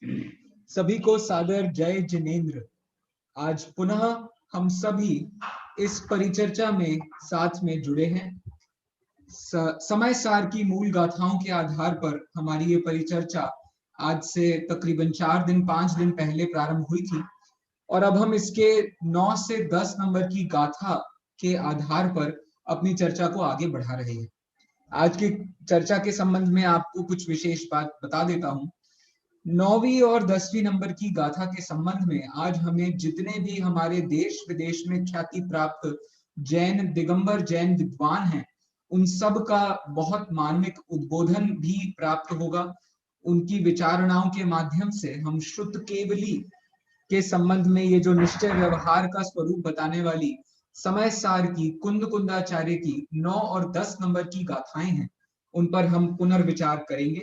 सभी को सादर जय जिनेंद्र। आज पुनः हम सभी इस परिचर्चा में साथ में जुड़े हैं। समय सार की मूल गाथाओं के आधार पर हमारी ये परिचर्चा आज से तकरीबन 5 दिन पहले प्रारंभ हुई थी और अब हम इसके 9 से 10 नंबर की गाथा के आधार पर अपनी चर्चा को आगे बढ़ा रहे हैं। आज की चर्चा के संबंध में आपको कुछ विशेष बात बता देता हूं। 9वीं और 10वीं नंबर की गाथा के संबंध में आज हमें जितने भी हमारे देश विदेश में ख्याति प्राप्त दिगंबर जैन विद्वान हैं, उन सब का बहुत मार्मिक उद्बोधन भी प्राप्त होगा। उनकी विचारणाओं के माध्यम से हम शुद्ध केवली के संबंध में ये जो निश्चय व्यवहार का स्वरूप बताने वाली समय सार की कुंद कुंदाचार्य की 9 और 10 नंबर की गाथाएं हैं, उन पर हम पुनर्विचार करेंगे।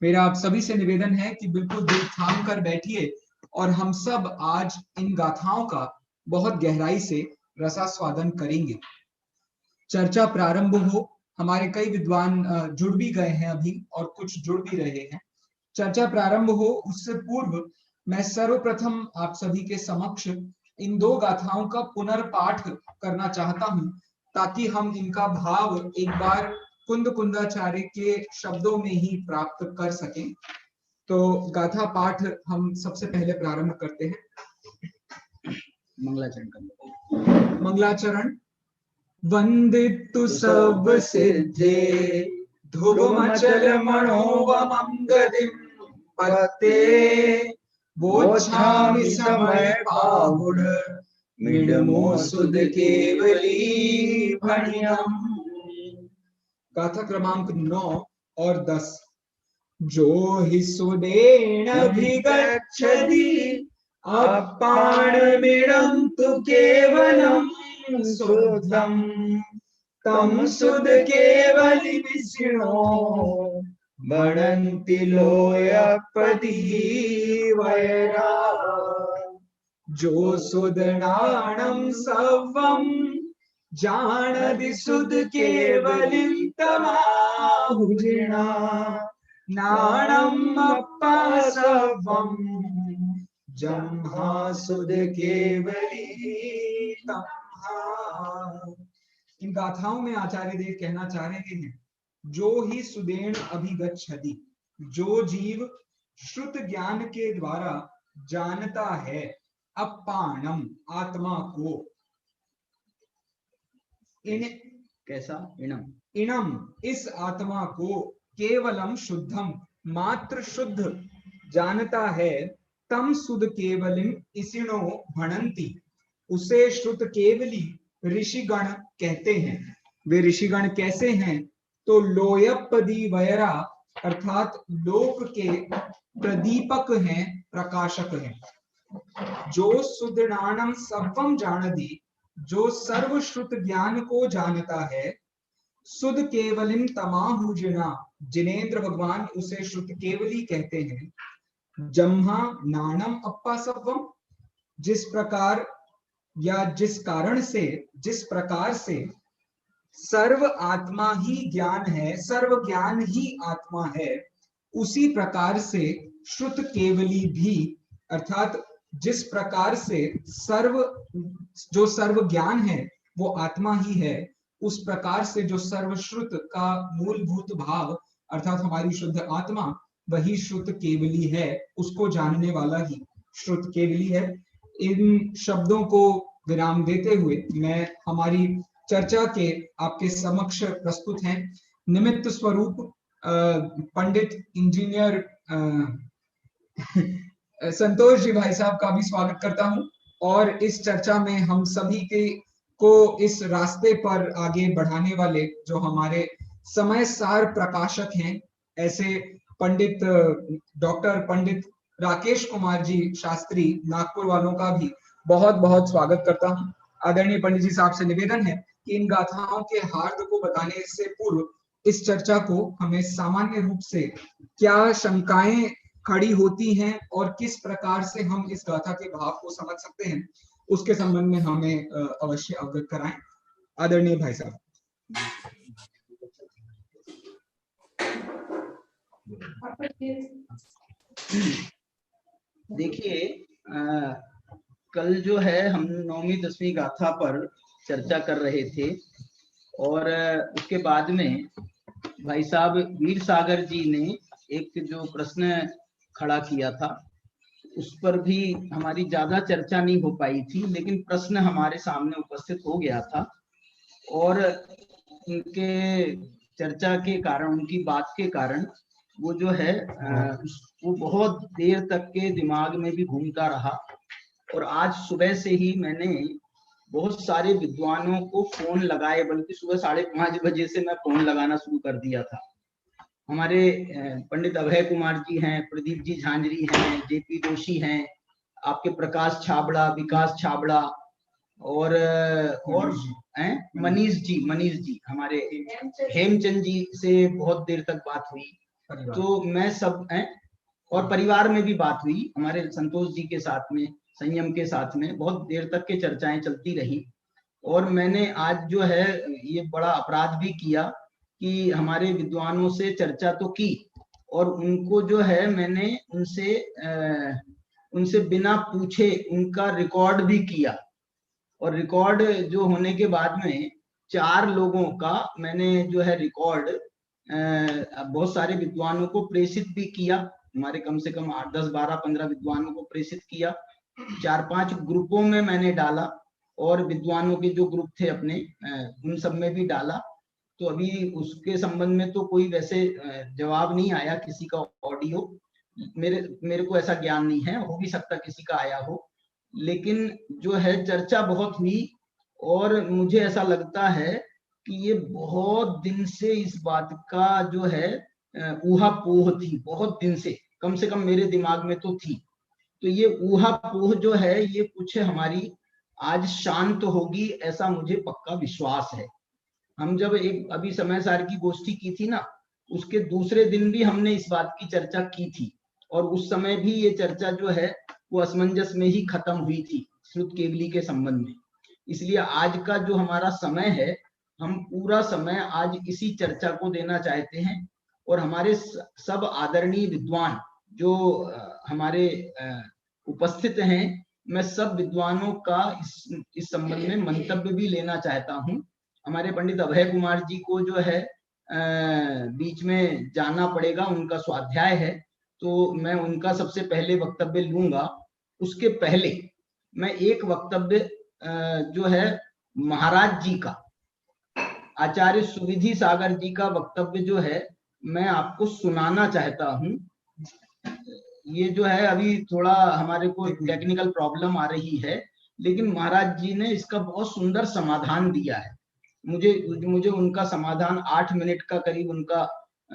मेरा आप सभी से निवेदन है कि बिल्कुल दिल थाम कर बैठिए और हम सब आज इन गाथाओं का बहुत गहराई से रसास्वादन करेंगे। चर्चा प्रारंभ हो, हमारे कई विद्वान जुड़ भी गए हैं अभी और कुछ जुड़ भी रहे हैं। चर्चा प्रारंभ हो उससे पूर्व मैं सर्वप्रथम आप सभी के समक्ष इन 2 गाथाओं का पुनर्पाठ करना चाहता हूं, ताकि हम इनका भाव एक बार कुंद कुंदाचार्य के शब्दों में ही प्राप्त कर सकें। तो गाथा पाठ हम सबसे पहले प्रारंभ करते हैं। मंगलाचरण। वंदितु सब सिद्धे ध्रुवमचल मनोवमं गतिं पत्ते वोच्छामि समय पाहुड मिडमो सुध केवली भणियम्। गाथा क्रमांक 9 और 10। जो हि सुदेन अभिगच्छति अपाणमिदं तु केवलं शुद्धं तं सुध केवली विष्णो भणन्ति लोयपदी वैरा। जो सुदनाणं सर्वं जानति सुध केवलिं तमाहुजिना नाणम् अप्पा सर्वं जम्हा सुध केवली तम्हा। इन गाथाओं में आचार्य देव कहना चाह रहे हैं, जो ही सुदेन अभिगच्छति, जो जीव श्रुत ज्ञान के द्वारा जानता है अपाणम आत्मा को, इनम इस आत्मा को, केवलम शुद्धम मात्र शुद्ध जानता है, तम सुध केवलिम इसिणो भणंती, उसे श्रुत केवली ऋषिगण कहते हैं। वे ऋषिगण कैसे हैं? तो लोयपदी वैरा अर्थात लोक के प्रदीपक हैं, प्रकाशक हैं। जो सुदृणानम सर्वम जानति, जो सर्वश्रुत ज्ञान को जानता है, सुध केवलिम तमाहुजिना, जिनेंद्र भगवान उसे श्रुत केवली कहते हैं। जम्हा नाणम अप्पा सर्वम, जिस प्रकार या जिस कारण से, जिस प्रकार से सर्व आत्मा ही ज्ञान है, सर्व ज्ञान ही आत्मा है, उसी प्रकार से श्रुत केवली भी, अर्थात जिस प्रकार से जो सर्व ज्ञान है वो आत्मा ही है, उस प्रकार से जो सर्वश्रुत का मूलभूत भाव अर्थात हमारी शुद्ध आत्मा, वही श्रुत केवली है, उसको जानने वाला ही श्रुत केवली है। इन शब्दों को विराम देते हुए मैं हमारी चर्चा के आपके समक्ष प्रस्तुत हैं। निमित्त स्वरूप पंडित इंजीनियर संतोष जी भाई साहब का भी स्वागत करता हूं और इस चर्चा में हम सभी को इस रास्ते पर आगे बढ़ाने वाले जो हमारे समय सार प्रकाशक हैं, ऐसे डॉक्टर पंडित राकेश कुमार जी शास्त्री नागपुर वालों का भी बहुत बहुत स्वागत करता हूं। आदरणीय पंडित जी साहब से निवेदन है कि इन गाथाओं के हार्द को बताने से पूर्व इस चर्चा को हमें सामान्य रूप से क्या शंकाएं खड़ी होती हैं और किस प्रकार से हम इस गाथा के भाव को समझ सकते हैं, उसके संबंध में हमें अवश्य अवगत कराएं। आदरणीय भाई साहब। देखिए, कल जो है हम 9वीं 10वीं गाथा पर चर्चा कर रहे थे और उसके बाद में भाई साहब वीर सागर जी ने एक जो प्रश्न खड़ा किया था उस पर भी हमारी ज्यादा चर्चा नहीं हो पाई थी, लेकिन प्रश्न हमारे सामने उपस्थित हो गया था और उनके चर्चा के कारण, उनकी बात के कारण वो जो है वो बहुत देर तक के दिमाग में भी घूमता रहा। और आज सुबह से ही मैंने बहुत सारे विद्वानों को फोन लगाए, बल्कि सुबह 5:30 बजे से मैं फोन लगाना शुरू कर दिया था। हमारे पंडित अभय कुमार जी हैं, प्रदीप जी झांझरी हैं, जेपी जोशी हैं, आपके प्रकाश छाबड़ा, विकास छाबड़ा और मनीष जी हमारे, हेमचंद जी से बहुत देर तक बात हुई। तो मैं सब और परिवार में भी बात हुई हमारे संतोष जी के साथ में, संयम के साथ में बहुत देर तक के चर्चाएं चलती रही। और मैंने आज जो है ये बड़ा अपराध भी किया कि हमारे विद्वानों से चर्चा तो की और उनको जो है मैंने उनसे बिना पूछे उनका रिकॉर्ड भी किया। और रिकॉर्ड जो होने के बाद में 4 लोगों का मैंने जो है रिकॉर्ड बहुत सारे विद्वानों को प्रेषित भी किया। हमारे कम से कम 8, 10, 12, 15 विद्वानों को प्रेषित किया। 4-5 ग्रुपों में मैंने डाला और विद्वानों के जो ग्रुप थे अपने उन सब में भी डाला। तो अभी उसके संबंध में तो कोई वैसे जवाब नहीं आया किसी का ऑडियो, मेरे को ऐसा ज्ञान नहीं है, हो भी सकता किसी का आया हो। लेकिन जो है चर्चा बहुत हुई और मुझे ऐसा लगता है कि ये बहुत दिन से इस बात का जो है ऊहापोह थी, बहुत दिन से, कम कम मेरे दिमाग में तो थी। तो ये ऊहापोह जो है ये कुछ हमारी आज शांत होगी, ऐसा मुझे पक्का विश्वास है। हम जब एक अभी समय सार की गोष्ठी की थी ना, उसके दूसरे दिन भी हमने इस बात की चर्चा की थी और उस समय भी ये चर्चा जो है वो असमंजस में ही खत्म हुई थी श्रुत केवली के संबंध में। इसलिए आज का जो हमारा समय है, हम पूरा समय आज इसी चर्चा को देना चाहते हैं। और हमारे सब आदरणीय विद्वान जो हमारे उपस्थित हैं, मैं सब विद्वानों का इस संबंध में मंतव्य भी लेना चाहता हूं। हमारे पंडित अभय कुमार जी को जो है बीच में जाना पड़ेगा, उनका स्वाध्याय है, तो मैं उनका सबसे पहले वक्तव्य लूंगा। उसके पहले मैं एक वक्तव्य जो है महाराज जी का, आचार्य सुविधि सागर जी का वक्तव्य जो है मैं आपको सुनाना चाहता हूं। ये जो है अभी थोड़ा हमारे को टेक्निकल प्रॉब्लम आ रही है, लेकिन महाराज जी ने इसका बहुत सुंदर समाधान दिया है। मुझे उनका समाधान 8 मिनट का करीब उनका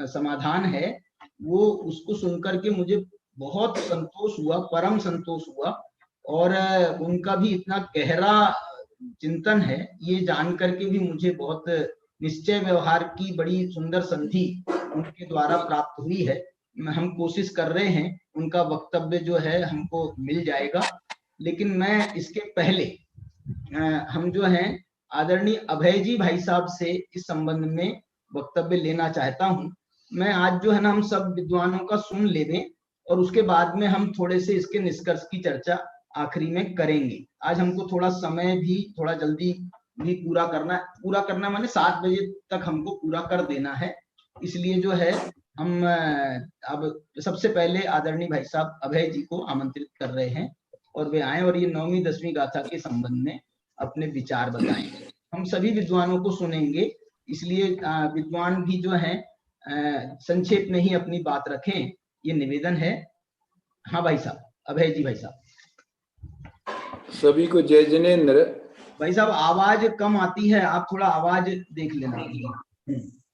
समाधान है, वो उसको सुनकर के मुझे बहुत संतोष हुआ, परम संतोष हुआ। और उनका भी इतना गहरा चिंतन है ये जान करके भी मुझे बहुत निश्चय व्यवहार की बड़ी सुंदर संधि उनके द्वारा प्राप्त हुई है। हम कोशिश कर रहे हैं, उनका वक्तव्य जो है हमको मिल जाएगा। लेकिन मैं इसके पहले हम जो हैं आदरणीय अभय जी भाई साहब से इस संबंध में वक्तव्य लेना चाहता हूं। मैं आज जो है ना हम सब विद्वानों का सुन लेंगे और उसके बाद में हम थोड़े से इसके निष्कर्ष की चर्चा आखिरी में करेंगे। आज हमको थोड़ा समय भी थोड़ा जल्दी भी पूरा करना माने 7 बजे तक हमको पूरा कर देना है। इसलिए जो है हम अब सबसे पहले आदरणीय भाई साहब अभय जी को आमंत्रित कर रहे हैं और वे आए और ये 9वीं 10वीं गाथा के संबंध में अपने विचार बताएं। हम सभी विद्वानों को सुनेंगे, इसलिए विद्वान भी जो हैं संक्षेप में ही अपनी बात रखें, ये निवेदन है। हाँ भाई साहब, अभय जी भाई साहब। सभी को जय जिनेंद्र। भाई साहब आवाज कम आती है, आप थोड़ा आवाज देख लेना।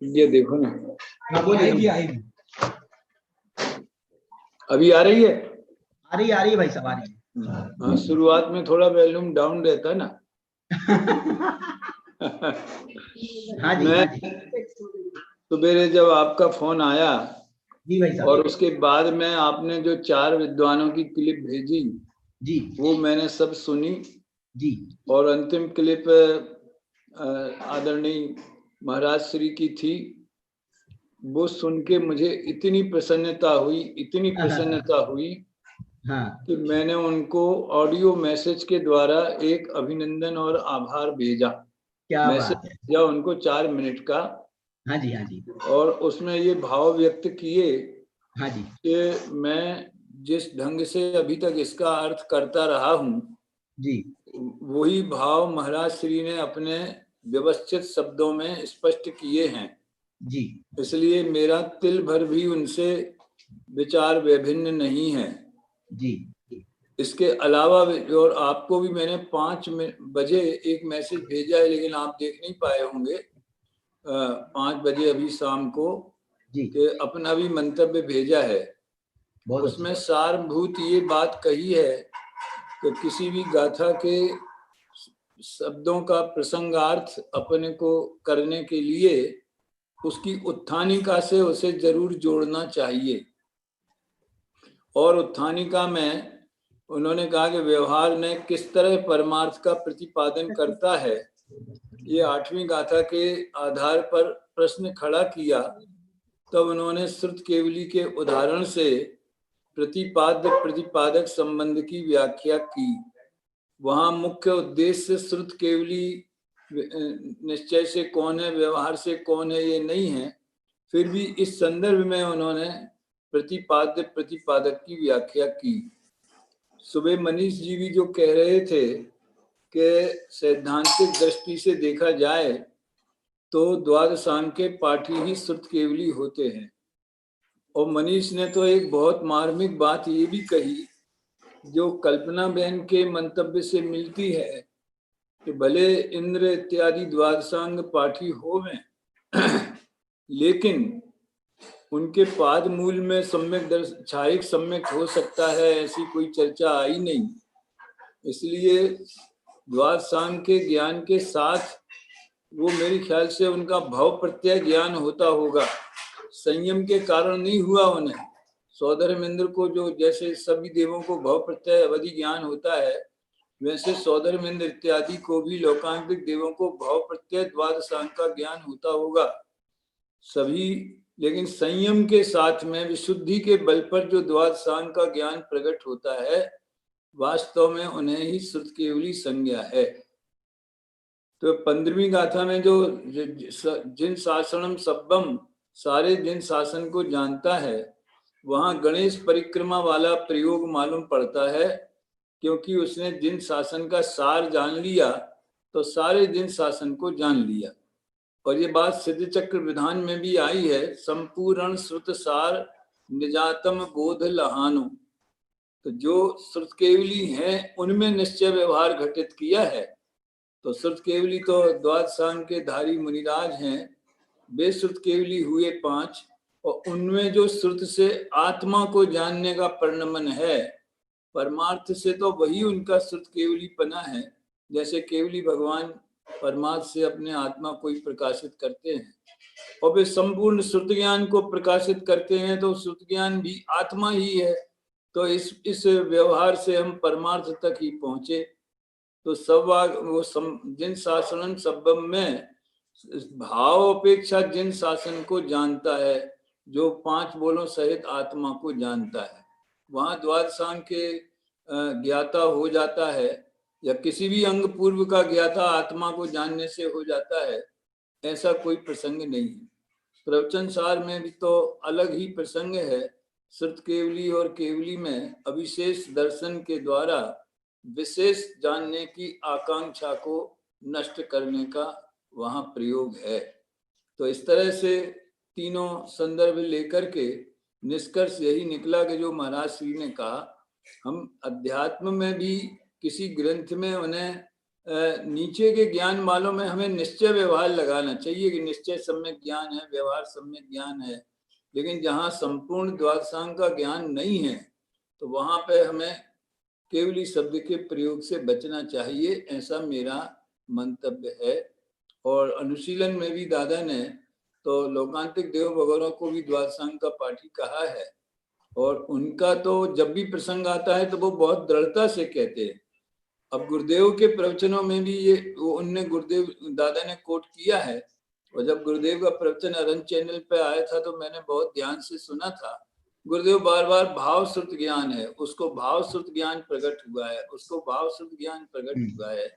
ये देखो ना, आएगी। अभी आ रही है? आ रही है भाई साहब, आ रही है। हाँ, शुरुआत में थोड़ा वॉल्यूम डाउन रहता है ना। हाँ जी, मैं सुबह जब आपका फोन आया जी भाई साहब, और उसके बाद में आपने जो 4 विद्वानों की क्लिप भेजी जी, वो मैंने सब सुनी जी। और अंतिम क्लिप आदरणीय महाराज श्री की थी, वो सुन के मुझे इतनी प्रसन्नता हुई हाँ, कि मैंने उनको ऑडियो मैसेज के द्वारा एक अभिनंदन और आभार भेजा। क्या मैसेज बात है। भेजा उनको 4 मिनट का, हाँ जी, हाँ जी, और उसमें ये भाव व्यक्त किए हाँ जी, कि मैं जिस ढंग से अभी तक इसका अर्थ करता रहा हूँ, जी, वही भाव महाराज श्री ने अपने व्यवस्थित शब्दों में स्पष्ट किए हैं। जी, इसलिए मेरा तिल भर भी उनसे विचार विभिन्न नहीं है। जी, इसके अलावा और आपको भी मैंने 5 बजे एक मैसेज भेजा है, लेकिन आप देख नहीं पाए होंगे, 5 बजे अभी शाम को, जी, कि अपना भी मंतव्य भेजा है। बहुत उसमें सारभूत ये बात कही है कि किसी भी गाथा के शब्दों का प्रसंगार्थ अपने को करने के लिए उसकी उत्थानिका से उसे जरूर जोड़ना चाहिए। और उत्थानिका में उन्होंने कहा कि व्यवहार ने किस तरह परमार्थ का प्रतिपादन करता है, ये 8वीं गाथा के आधार पर प्रश्न खड़ा किया। तब उन्होंने श्रुत केवली के उदाहरण से प्रतिपाद्य प्रतिपादक संबंध की व्याख्या की। वहां मुख्य उद्देश्य श्रुत केवली निश्चय से कौन है, व्यवहार से कौन है, ये नहीं है। फिर भी इस संदर्भ में उन्होंने प्रतिपाद्य प्रतिपादक की व्याख्या की। सुबह मनीष जी भी जो कह रहे थे कि सैद्धांतिक दृष्टि से देखा जाए तो द्वादशांग के पाठी ही श्रुत केवली होते हैं। और मनीष ने तो एक बहुत मार्मिक बात ये भी कही, जो कल्पना बहन के मंतव्य से मिलती है, कि भले इंद्र इत्यादि द्वादशांग पाठी होवें, लेकिन उनके पाद मूल में सम्यक छायिक सम्यक हो सकता है, ऐसी कोई चर्चा आई नहीं। इसलिए द्वादशांग के ज्ञान के साथ वो मेरे ख्याल से उनका भाव प्रत्यय ज्ञान होता होगा, संयम के कारण नहीं हुआ उन्हें। सौधर्म इंद्र को जो जैसे सभी देवों को भाव प्रत्यय अवधि ज्ञान होता है, वैसे सौधर्म इंद्र इत्यादि को भी लोकांतिक देवों को भाव प्रत्यय द्वादशांग का ज्ञान होता होगा सभी। लेकिन संयम के साथ में विशुद्धि के बल पर जो द्वादशांग का ज्ञान प्रकट होता है, वास्तव में उन्हें ही श्रुत केवली संज्ञा है। तो 15वीं गाथा में जो जिन शासनम सब्बम, सारे जिन शासन को जानता है, वहां गणेश परिक्रमा वाला प्रयोग मालूम पड़ता है, क्योंकि उसने जिन शासन का सार जान लिया तो सारे जिन शासन को जान लिया। और ये बात सिद्ध चक्र विधान में भी आई है, संपूर्ण श्रुत सार निजातम बोध लहानो। तो जो श्रुत केवली हैं उनमें निश्चय व्यवहार घटित किया है। तो श्रुत केवली तो द्वादशांग के धारी मुनिराज हैं, वे श्रुत केवली हुए 5, और उनमें जो श्रुत से आत्मा को जानने का परिणमन है, परमार्थ से तो वही उनका श्रुत केवली पना है। जैसे केवली भगवान परमार्थ से अपने आत्मा को ही प्रकाशित करते हैं, और वे संपूर्ण श्रुत ज्ञान को प्रकाशित करते हैं, तो श्रुत ज्ञान भी आत्मा ही है। तो इस व्यवहार से हम परमार्थ तक ही पहुंचे। तो सब वो जिन शासन सब्बम में भाव अपेक्षा जिन शासन को जानता है, जो 5 बोलों सहित आत्मा को जानता है, वहां द्वादशांग के ज्ञाता हो जाता है, या किसी भी अंग पूर्व का ज्ञाता आत्मा को जानने से हो जाता है, ऐसा कोई प्रसंग नहीं है। प्रवचन सार में भी तो अलग ही प्रसंग है। श्रुत केवली और केवली में अविशेष दर्शन के द्वारा विशेष जानने की आकांक्षा को नष्ट करने का वहां प्रयोग है। तो इस तरह से तीनों संदर्भ लेकर के निष्कर्ष यही निकला कि जो महाराज श्री ने कहा, हम अध्यात्म में भी किसी ग्रंथ में उन्हें नीचे के ज्ञान वालों में हमें निश्चय व्यवहार लगाना चाहिए कि निश्चय सम्यक ज्ञान है, व्यवहार सम्यक ज्ञान है। लेकिन जहाँ संपूर्ण द्वादशांग का ज्ञान नहीं है, तो वहां पे हमें केवली शब्द के प्रयोग से बचना चाहिए, ऐसा मेरा मंतव्य है। और अनुशीलन में भी दादा ने तो लोकांतिक देव भगवानों को भी द्वादशांग का पाठी कहा है, और उनका तो जब भी प्रसंग आता है तो वो बहुत दृढ़ता से कहते हैं। अब गुरुदेव के प्रवचनों में भी ये उनने गुरुदेव दादा ने कोट किया है, और जब गुरुदेव का प्रवचन अरन चैनल पे आया था तो मैंने बहुत ध्यान से सुना था। गुरुदेव बार बार भाव श्रुत ज्ञान है, उसको भाव श्रुत ज्ञान प्रकट हुआ है, उसको भाव श्रुत ज्ञान प्रकट हुआ है,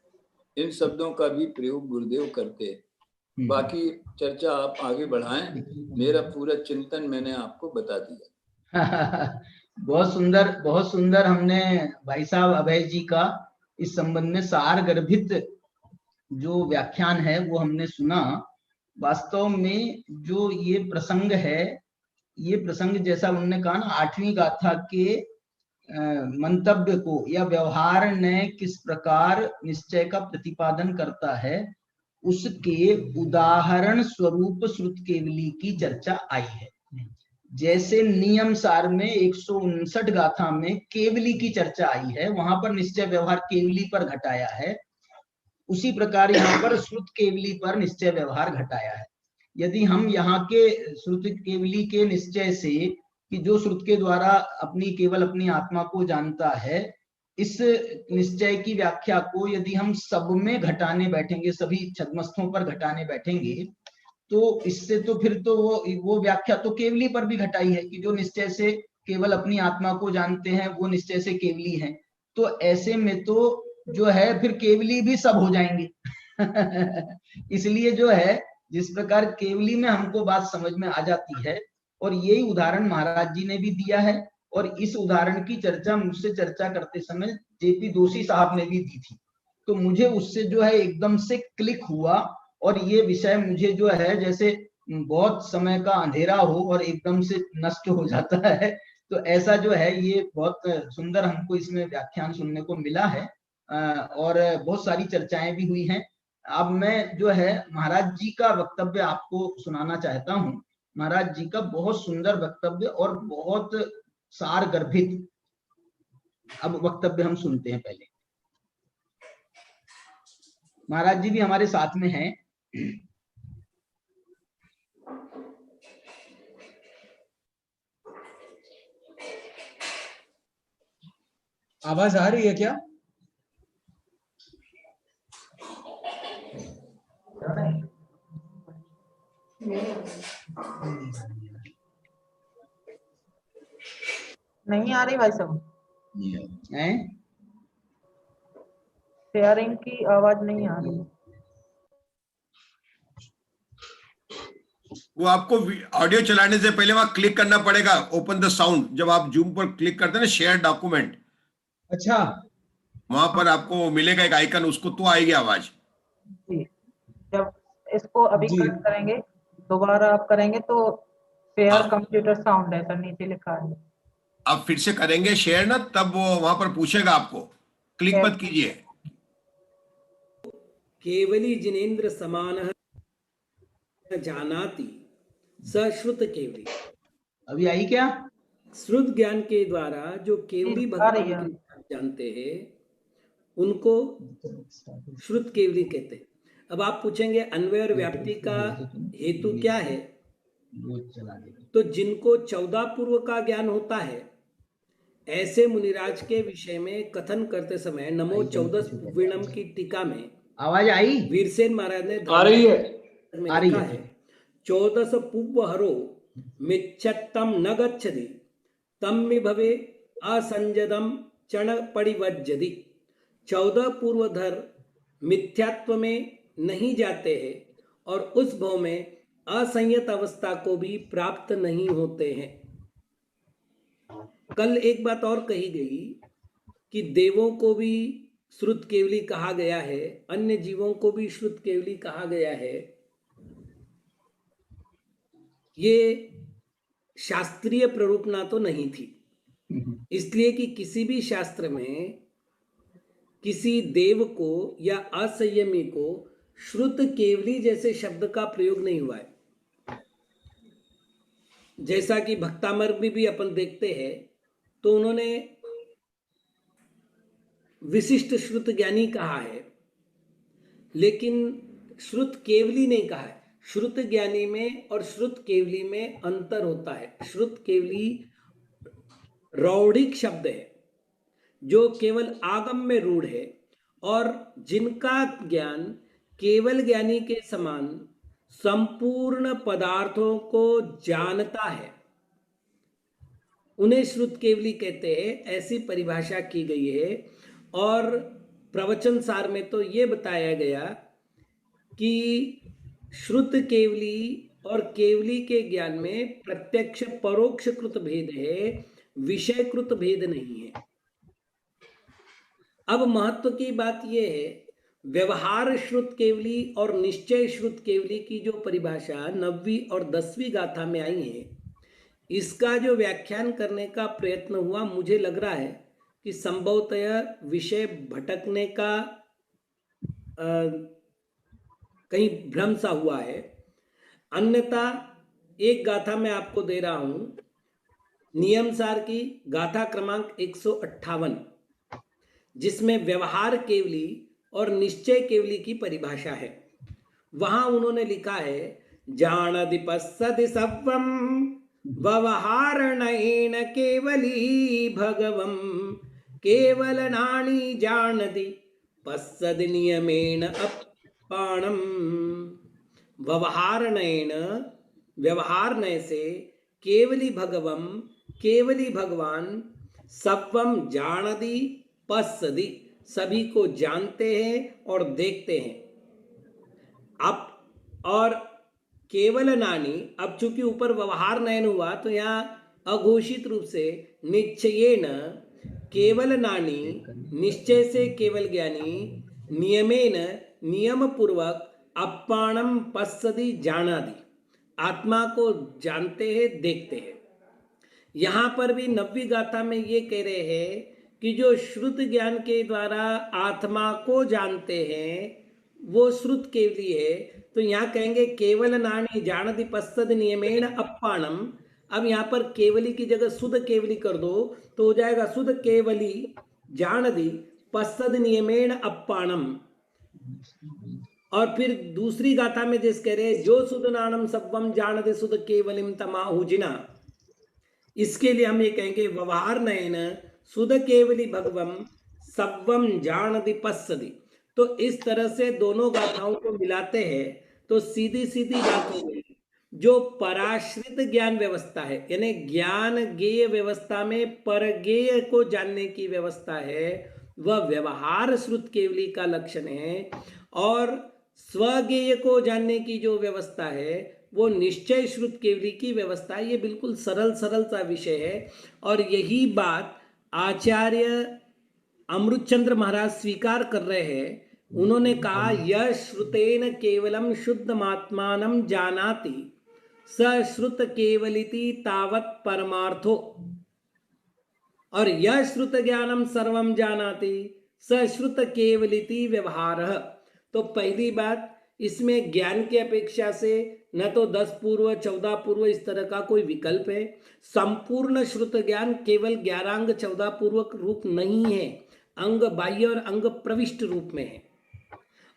इन शब्दों का भी प्रयोग गुरुदेव करते हैं। बाकी चर्चा आप आगे बढ़ाएं, मेरा पूरा चिंतन मैंने आपको बता दिया। बहुत सुंदर हमने भाई साहब अभय जी का इस संबंध में सार गर्भित जो व्याख्यान है वो हमने सुना। वास्तव में जो ये प्रसंग है, ये प्रसंग जैसा उन्होंने कहा ना, 8वीं गाथा के मंतव्य को या व्यवहार ने किस प्रकार निश्चय का प्रतिपादन करता है, उसके उदाहरण स्वरूप श्रुत केवली की चर्चा आई है। जैसे नियम सार में 159 गाथा में केवली की चर्चा आई है, वहां पर निश्चय व्यवहार केवली पर घटाया है, उसी प्रकार यहाँ पर श्रुत केवली पर निश्चय व्यवहार घटाया है। यदि हम यहाँ के श्रुत केवली के निश्चय से, कि जो श्रुत के द्वारा केवल अपनी आत्मा को जानता है, इस निश्चय की व्याख्या को यदि हम सब में घटाने बैठेंगे, सभी छद्मस्थों पर घटाने बैठेंगे, तो इससे तो फिर तो वो व्याख्या तो केवली पर भी घटाई है कि जो निश्चय से केवल अपनी आत्मा को जानते हैं वो निश्चय से केवली है। तो ऐसे में तो जो है फिर केवली भी सब हो जाएंगे। इसलिए जो है जिस प्रकार केवली में हमको बात समझ में आ जाती है, और यही उदाहरण महाराज जी ने भी दिया है, और इस उदाहरण की चर्चा मुझसे चर्चा करते समय जेपी दोषी साहब ने भी दी थी, तो मुझे उससे जो है एकदम से क्लिक हुआ, और ये विषय मुझे जो है जैसे बहुत समय का अंधेरा हो और एकदम से नष्ट हो जाता है, तो ऐसा जो है ये बहुत सुंदर हमको इसमें व्याख्यान सुनने को मिला है, और बहुत सारी चर्चाएं भी हुई हैं। अब मैं जो है महाराज जी का वक्तव्य आपको सुनाना चाहता हूँ। महाराज जी का बहुत सुंदर वक्तव्य और बहुत सार गर्भित अब वक्तव्य हम सुनते हैं। पहले महाराज जी भी हमारे साथ में हैं। आवाज आ रही है क्या? नहीं आ रही भाई साहब, शेयरिंग की आवाज नहीं आ रही। वो आपको ऑडियो चलाने से पहले वहां क्लिक करना पड़ेगा, ओपन द साउंड। जब आप जूम पर क्लिक करते हैं ना, शेयर डॉक्यूमेंट, अच्छा, वहां पर आपको मिलेगा एक आइकन, उसको तो आएगी आवाज। जी, जब इसको अभी कट करेंगे, दोबारा आप करेंगे तो शेयर कंप्यूटर साउंड ऐसा नीचे लिखा है। आप फिर से करेंगे शेयर ना, तब वो वहां पर पूछेगा आपको, क्लिक मत कीजिए। केवली जिनेन्द्र समान जानाति सश्रुत केवली। अभी आई क्या? श्रुत ज्ञान के द्वारा जो केवली भगवान जानते हैं उनको श्रुत केवली कहते हैं। अब आप पूछेंगे अन्वय और व्याप्ति का हेतु क्या है? तो जिनको 14 पूर्व का ज्ञान होता है, ऐसे मुनिराज के विषय में कथन करते समय नमो 14 विणम की टीका में आवाज आई? वीरसेन महाराज ने आ रही है, आ रही है। 14 पूर्व हरो मिच्छत्तम न गच्छति तम भवे असंजदम चण परिवज्जति। 14 पूर्वधर मिथ्यात्व में नहीं जाते हैं और उस भव में असंयत अवस्था को भी प्राप्त नहीं होते हैं। कल एक बात और कही गई कि देवों को भी श्रुत केवली कहा गया है, अन्य जीवों को भी श्रुत केवली कहा गया है। ये शास्त्रीय प्ररूपणा तो नहीं थी, इसलिए कि किसी भी शास्त्र में किसी देव को या असंयमी को श्रुत केवली जैसे शब्द का प्रयोग नहीं हुआ है। जैसा कि भक्तामर्ग में भी अपन देखते हैं, तो उन्होंने विशिष्ट श्रुत ज्ञानी कहा है, लेकिन श्रुत केवली नहीं कहा है। श्रुत ज्ञानी में और श्रुत केवली में अंतर होता है। श्रुत केवली रौढ़िक शब्द है जो केवल आगम में रूढ़ है और जिनका ज्ञान केवल ज्ञानी के समान संपूर्ण पदार्थों को जानता है। उन्हें श्रुत केवली कहते हैं, ऐसी परिभाषा की गई है। और प्रवचन सार में तो ये बताया गया कि श्रुत केवली और केवली के ज्ञान में प्रत्यक्ष परोक्ष कृत भेद है, विषय कृत भेद नहीं है। अब महत्व की बात यह है, व्यवहार श्रुत केवली और निश्चय श्रुत केवली की जो परिभाषा 9वीं और 10वीं गाथा में आई है, इसका जो व्याख्यान करने का प्रयत्न हुआ, मुझे लग रहा है कि संभवतः विषय भटकने का कहीं भ्रम सा हुआ है। अन्यथा एक गाथा मैं आपको दे रहा हूं, नियम सार की गाथा क्रमांक 158, जिसमें व्यवहार केवली और निश्चय केवली की परिभाषा है। वहां उन्होंने लिखा है, जानदि पश्यति सव्वम व्यवहारणेन केवली भगवम केवलनानि जानति पश्यति नियमेन अपाणम। व्यवहारणेन, व्यवहारने से, केवली भगवम, केवली भगवान, सव्वम जानति पश्यति, सभी को जानते हैं और देखते हैं। अब और केवल नानी, अब चूंकि ऊपर व्यवहार नयन हुआ तो यहाँ अघोषित रूप से निश्चयेन, केवल नानी, निश्चय से केवल ज्ञानी, नियमेन, नियम पूर्वक, अपाणम पश्यति जानादि, आत्मा को जानते हैं, देखते हैं। यहाँ पर भी 9वीं गाथा में ये कह रहे हैं कि जो श्रुत ज्ञान के द्वारा आत्मा को जानते हैं वो श्रुत केवली है। तो यहाँ कहेंगे केवल नानी जानति पश्यति नियमेन अपाणम। अब यहाँ पर केवली की जगह शुद्ध केवली कर दो तो हो जाएगा शुद्ध केवली जानति पश्यति नियमेन अपाणम। और फिर दूसरी गाथा में जिस कह रहे जो शुद्ध नानम सब्वम जानति शुद्ध केवलिम तमाहुजिना, इसके लिए हम ये कहेंगे व्यवहार नयन शुद्ध केवली भगवम सब्वम जानति पश्यति। तो इस तरह से दोनों गाथाओं को मिलाते हैं तो सीधी सीधी बात हो गई, जो पराश्रित ज्ञान व्यवस्था है, यानी ज्ञान गेय व्यवस्था में परगेय को जानने की व्यवस्था है, वह व्यवहार श्रुत केवली का लक्षण है। और स्वगेय को जानने की जो व्यवस्था है वो निश्चय श्रुत केवली की व्यवस्था है। ये बिल्कुल सरल सा विषय है और यही बात आचार्य अमृतचंद्र महाराज स्वीकार कर रहे हैं। उन्होंने कहा, यह श्रुतेन केवलम शुद्धमात्मानं जानाति स श्रुत केवलिति तावत् परमार्थो, और यह श्रुत ज्ञानम सर्वम जानाति स श्रुत केवलिति व्यवहारः। तो पहली बात, इसमें ज्ञान की अपेक्षा से न तो 10 पूर्व 14 पूर्व इस तरह का कोई विकल्प है। संपूर्ण श्रुत ज्ञान केवल 11 अंग 14 पूर्वक रूप नहीं है, अंग बाह्य और अंग प्रविष्ट रूप में है।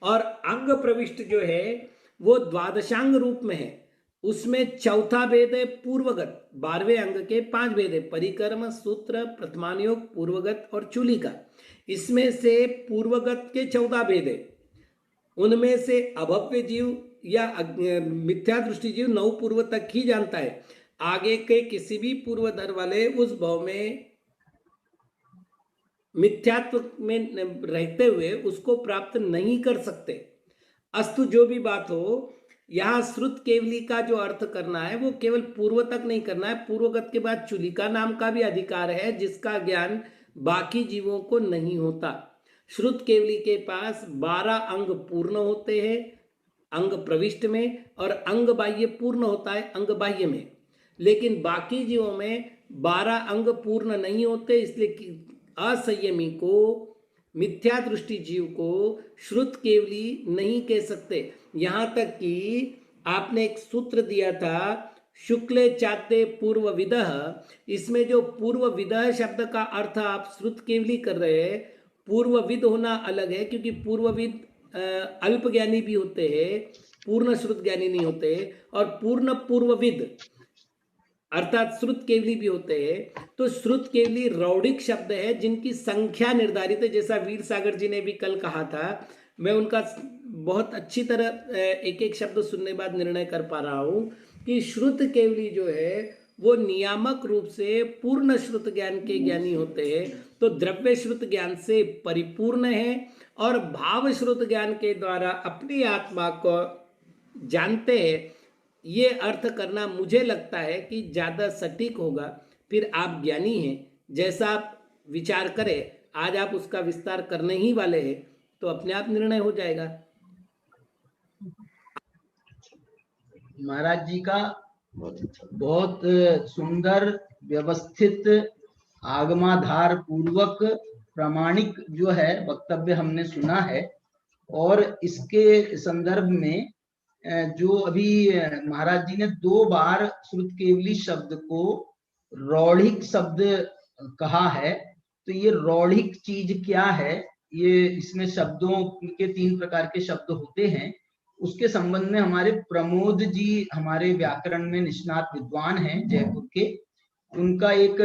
और अंग प्रविष्ट जो है वो द्वादशांग रूप में है। उसमें चौथा भेद है पूर्वगत, 12वें अंग के 5 भेद है, परिक्रम, सूत्र, प्रथमानुयोग, पूर्वगत और चूलिका। इसमें से पूर्वगत के 14 भेद है। उनमें से अभव्य जीव या मिथ्या दृष्टि जीव 9 पूर्व तक ही जानता है, आगे के किसी भी पूर्वधर वाले उस भाव में मिथ्यात्व में रहते हुए उसको प्राप्त नहीं कर सकते। अस्तु, जो भी बात हो, यहाँ श्रुत केवली का जो अर्थ करना है वो केवल पूर्व तक नहीं करना है, पूर्वगत के बाद चूलिका नाम का भी अधिकार है जिसका ज्ञान बाकी जीवों को नहीं होता। श्रुत केवली के पास 12 अंग पूर्ण होते हैं अंग प्रविष्ट में, और अंग बाह्य पूर्ण होता है अंग बाह्य में, लेकिन बाकी जीवों में 12 अंग पूर्ण नहीं होते। इसलिए असंयमी को, मिथ्या दृष्टि जीव को श्रुत केवली नहीं कह सकते। यहाँ तक कि आपने एक सूत्र दिया था, शुक्ले चाते पूर्वविदः, इसमें जो पूर्वविदः शब्द का अर्थ आप श्रुत केवली कर रहे हैं, पूर्वविद होना अलग है, क्योंकि पूर्वविद अल्प ज्ञानी भी होते हैं, पूर्ण श्रुत ज्ञानी नहीं होते, और पूर्ण पूर्वविद अर्थात श्रुत केवली भी होते हैं। तो श्रुत केवली रौडिक शब्द है जिनकी संख्या निर्धारित है, जैसा वीर सागर जी ने भी कल कहा था। मैं उनका बहुत अच्छी तरह एक एक शब्द सुनने बाद निर्णय कर पा रहा हूँ कि श्रुत केवली जो है वो नियामक रूप से पूर्ण श्रुत ज्ञान के ज्ञानी होते हैं, तो द्रव्य श्रुत ज्ञान से परिपूर्ण है और भाव श्रुत ज्ञान के द्वारा अपनी आत्मा को जानते हैं। ये अर्थ करना मुझे लगता है कि ज़्यादा सटीक होगा। फिर आप ज्ञानी हैं, जैसा आप विचार करें, आज आप उसका विस्तार करने ही वाले हैं, तो अपने आप निर्णय हो जाएगा। महाराज जी का बहुत सुंदर व्यवस्थित आगमाधार पूर्वक प्रामाणिक जो है वक्तव्य हमने सुना है, और इसके संदर्भ में जो अभी महाराज जी ने 2 बार श्रुत केवली शब्द को रौढ़िक शब्द कहा है, तो ये रौढ़िक चीज क्या है, ये इसमें शब्दों के 3 प्रकार के शब्द होते हैं। उसके संबंध में हमारे प्रमोद जी हमारे व्याकरण में निष्णात विद्वान हैं जयपुर के, उनका एक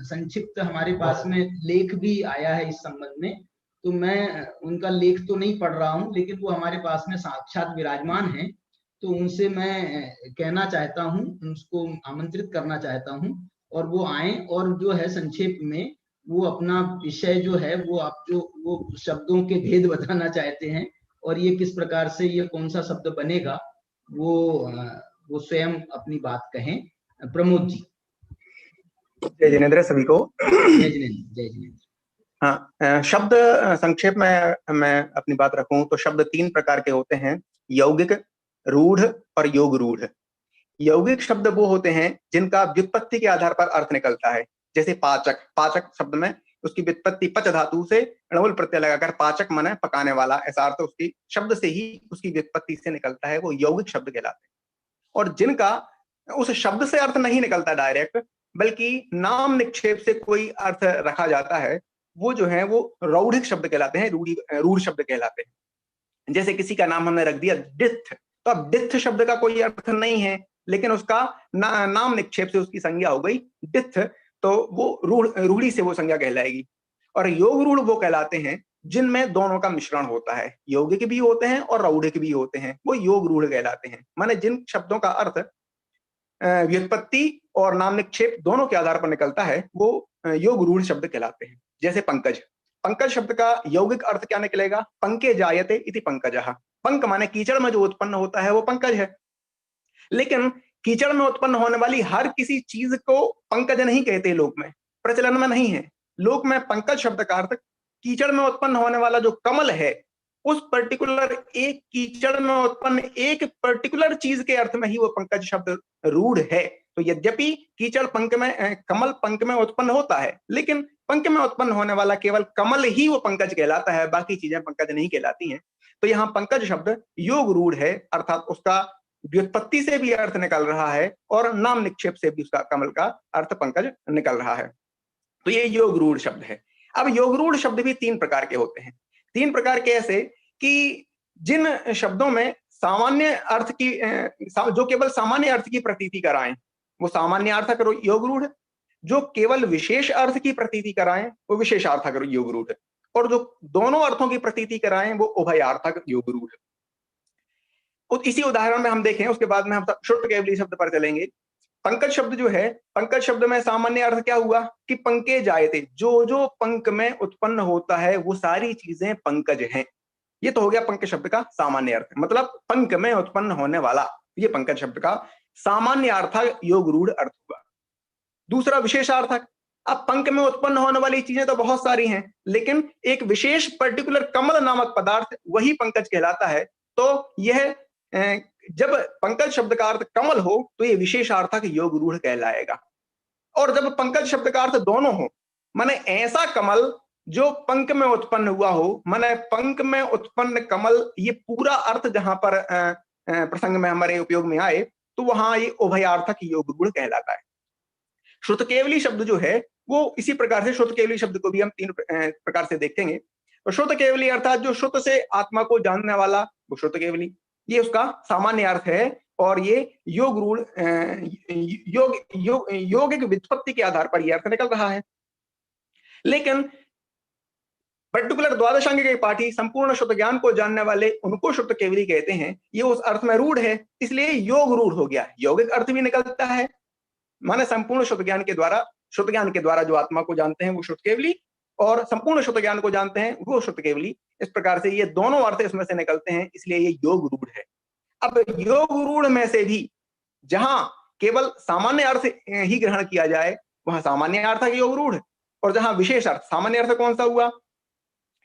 संक्षिप्त हमारे पास में लेख भी आया है इस संबंध में। तो मैं उनका लेख तो नहीं पढ़ रहा हूं, लेकिन वो हमारे पास में साक्षात विराजमान हैं, तो उनसे मैं कहना चाहता हूं, उनको आमंत्रित करना चाहता हूं, और वो आए और जो है संक्षेप में वो अपना विषय जो है वो आप जो वो शब्दों के भेद बताना चाहते हैं, और ये किस प्रकार से ये कौन सा शब्द बनेगा, वो स्वयं अपनी बात कहें। प्रमोद जी। जय जिनेंद्र सभी को। जय जिनेंद्र। जय जिनेंद्र। हाँ, शब्द संक्षेप में मैं अपनी बात रखूं तो शब्द 3 प्रकार के होते हैं, यौगिक, रूढ़ और योग रूढ़। यौगिक शब्द वो होते हैं जिनका व्युत्पत्ति के आधार पर अर्थ निकलता है, जैसे पाचक। पाचक शब्द में उसकी व्युत्पत्ति पच धातु से णवल प्रत्यय लगाकर पाचक माने पकाने वाला, ऐसा अर्थ उसकी शब्द से ही उसकी व्युत्पत्ति से निकलता है, वो यौगिक शब्द कहलाते हैं। और जिनका उस शब्द से अर्थ नहीं निकलता डायरेक्ट, बल्कि नाम निक्षेप से कोई अर्थ रखा जाता है, वो जो है वो रौढ़िक शब्द कहलाते हैं, रूढ़ शब्द कहलाते हैं। जैसे किसी का नाम हमने रख दिया डिथ, तो अब डिथ शब्द का कोई अर्थ नहीं है, लेकिन उसका नाम निक्षेप से उसकी संज्ञा हो गई डिथ, तो वो रूढ़ी से वो संज्ञा कहलाएगी। और योग रूढ़ वो कहलाते हैं जिनमें दोनों का मिश्रण होता है, यौगिक भी होते हैं और रौढ़िक भी होते हैं, वो योग रूढ़ कहलाते हैं। माने जिन शब्दों का अर्थ व्युत्पत्ति और नाम निक्षेप दोनों के आधार पर निकलता है, वो योग रूढ़ शब्द कहलाते हैं। जैसे पंकज, पंकज शब्द का यौगिक अर्थ क्या निकलेगा, पंके जायते इति पंकजः। पंक माने कीचड़ में जो उत्पन्न होता है वो पंकज है, लेकिन कीचड़ में उत्पन्न होने वाली हर किसी चीज को पंकज नहीं कहते, लोक में प्रचलन में नहीं है। लोक में पंकज शब्द का अर्थ कीचड़ में उत्पन्न होने वाला जो कमल है, उस पर्टिकुलर एक कीचड़ में उत्पन्न एक पर्टिकुलर चीज के अर्थ में ही वो पंकज शब्द रूढ़ है। तो यद्यपि कीचड़ पंख में, कमल पंख में उत्पन्न होता है, लेकिन पंख में उत्पन्न होने वाला केवल कमल ही वो पंकज कहलाता है, बाकी चीजें पंकज नहीं कहलाती हैं। तो यहाँ पंकज शब्द योग रूढ़ है, अर्थात उसका व्युत्पत्ति से भी अर्थ निकल रहा है और नाम निक्षेप से भी उसका कमल का अर्थ पंकज निकल रहा है। तो ये योग रूढ़ शब्द है। अब योग रूढ़ शब्द भी 3 प्रकार के होते हैं। 3 प्रकार के ऐसे कि जिन शब्दों में सामान्य अर्थ की, जो केवल सामान्य अर्थ की प्रतीति कराएं, वो सामान्य अर्थक योग रूढ़। जो केवल विशेष अर्थ की प्रतीति कराएं, वो विशेषार्थक योग रूढ़। और जो दोनों अर्थों की प्रतीति कराएं, वो उभयार्थक योग रूढ़। इसी उदाहरण में हम देखें, उसके बाद में हम श्रुत केवली शब्द पर चलेंगे। पंकज शब्द जो है, पंकज शब्द में सामान्य अर्थ क्या हुआ कि पंके जायते, जो जो पंख में उत्पन्न होता है वो सारी चीजें पंकज हैं। ये तो हो गया पंकज शब्द का सामान्य अर्थ, मतलब पंख में उत्पन्न होने वाला, ये पंकज शब्द का सामान्य अर्थक योग रूढ़ अर्थ हुआ। दूसरा विशेषार्थक, अब पंख में उत्पन्न होने वाली चीजें तो बहुत सारी हैं, लेकिन एक विशेष पर्टिकुलर कमल नामक पदार्थ वही पंकज कहलाता है। तो यह जब पंकज शब्द का अर्थ कमल हो तो ये विशेषार्थक योग रूढ़ कहलाएगा। और जब पंकज शब्द का अर्थ दोनों हो, माने ऐसा कमल जो पंख में उत्पन्न हुआ हो, माने पंख में उत्पन्न कमल, ये पूरा अर्थ जहां पर प्रसंग में हमारे उपयोग में आए, तो वहां ये उभयार्थक योग रूढ़ कहलाता है। श्रुत केवली शब्द जो है वो इसी प्रकार से, श्रुत केवली शब्द को भी हम 3 प्रकार से देखेंगे। तो श्रुत केवली अर्थात जो श्रुत से आत्मा को जानने वाला, वो श्रुत केवली, ये उसका सामान्य अर्थ है। और ये योग रूढ़ यौगिक व्युत्पत्ति के आधार पर यह अर्थ निकल रहा है। लेकिन पर्टिकुलर द्वादशांग के पाठी संपूर्ण शुद्ध ज्ञान को जानने वाले, उनको शुद्ध केवली कहते हैं। ये उस अर्थ में रूढ़ है, इसलिए योग रूढ़ हो गया, यौगिक अर्थ भी निकलता है, माने संपूर्ण शुद्ध ज्ञान के द्वारा जो आत्मा को जानते हैं वो शुद्ध केवली, और संपूर्ण शुद्ध ज्ञान को जानते हैं वो शुद्ध केवली। इस प्रकार से ये दोनों अर्थ इसमें से निकलते हैं, इसलिए ये योग रूढ़ है। अब योग रूढ़ में से भी जहां केवल सामान्य अर्थ ही ग्रहण किया जाए वहां सामान्य अर्थ है योग रूढ़, और जहां विशेष अर्थ, सामान्य अर्थ कौन सा हुआ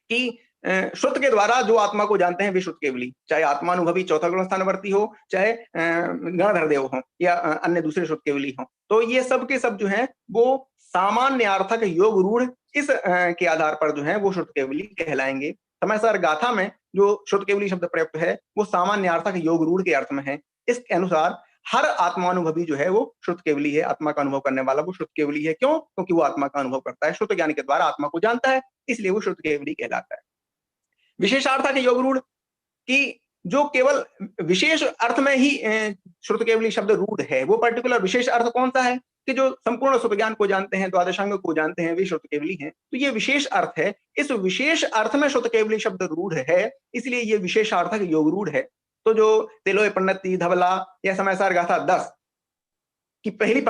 कि श्रुत के द्वारा जो आत्मा को जानते हैं वे शुद्ध केवली, चाहे आत्मानुभवी चौथा गुण स्थानवर्ती हो, चाहे गणधर देव हो या अन्य दूसरे शुद्ध केवली हो, तो ये सब के सब जो है वो सामान्यार्थक योग रूढ़ इस के आधार पर जो है वो शुद्ध केवली कहलाएंगे। समयसार गाथा में जो शुद्ध केवली शब्द प्रयुक्त है वो सामान्यार्थक योग रूढ़ के अर्थ में है। इसके अनुसार हर आत्मानुभवी जो है वो शुद्ध केवली है, आत्मा का अनुभव करने वाला वो शुद्ध केवली है। क्यों? क्योंकि वो आत्मा का अनुभव करता है, शुद्ध ज्ञान के द्वारा आत्मा को जानता है, इसलिए वो शुद्ध केवली कहलाता है। विशेषार्थक योग रूढ़ की जो केवल विशेष अर्थ में ही श्रुत केवली शब्द रूढ़ है, वो पर्टिकुलर विशेष अर्थ कौन सा है कि जो संपूर्ण शुद्ध ज्ञान को जानते हैं, द्वादशांग को जानते हैं, वे शुद्ध केवली हैं। तो ये विशेष अर्थ है, इस विशेष अर्थ में शुद्ध केवली शब्द रूढ़ है, इसलिए ये विशेषार्थक योग रूढ़ है। तो जो तेलोय पन्नति धवला या समयसार गाथा 10 की पहली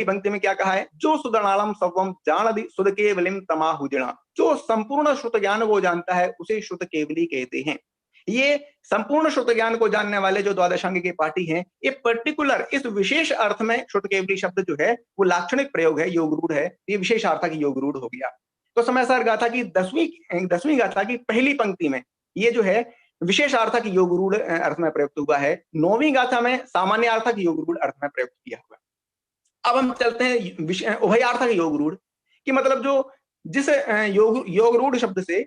पंक्ति में क्या कहा है, जो सुदर्णालम सवम जानदि सुध केवलिम तमाहुजिणा, जो संपूर्ण श्रुत ज्ञान को जानता है उसे श्रुत केवली कहते हैं। ये संपूर्ण श्रुत ज्ञान को जानने वाले जो द्वादशांग के पाठी हैं, ये पर्टिकुलर इस विशेष अर्थ में श्रुत केवली शब्द जो है वो लाक्षणिक प्रयोग है, योग रूढ़ है, ये विशेषार्थक योग रूढ़ हो गया। तो समयसार गाथा की 10वीं गाथा की पहली पंक्ति में ये जो है विशेषार्थक योग रूढ़ अर्थ में प्रयुक्त हुआ है, 9वीं गाथा में सामान्यार्थक योग रूढ़ अर्थ में प्रयुक्त किया हुआ। अब हम चलते हैं उभयार्थक योग रूढ़ कि मतलब जो जिस योग रूढ़ शब्द से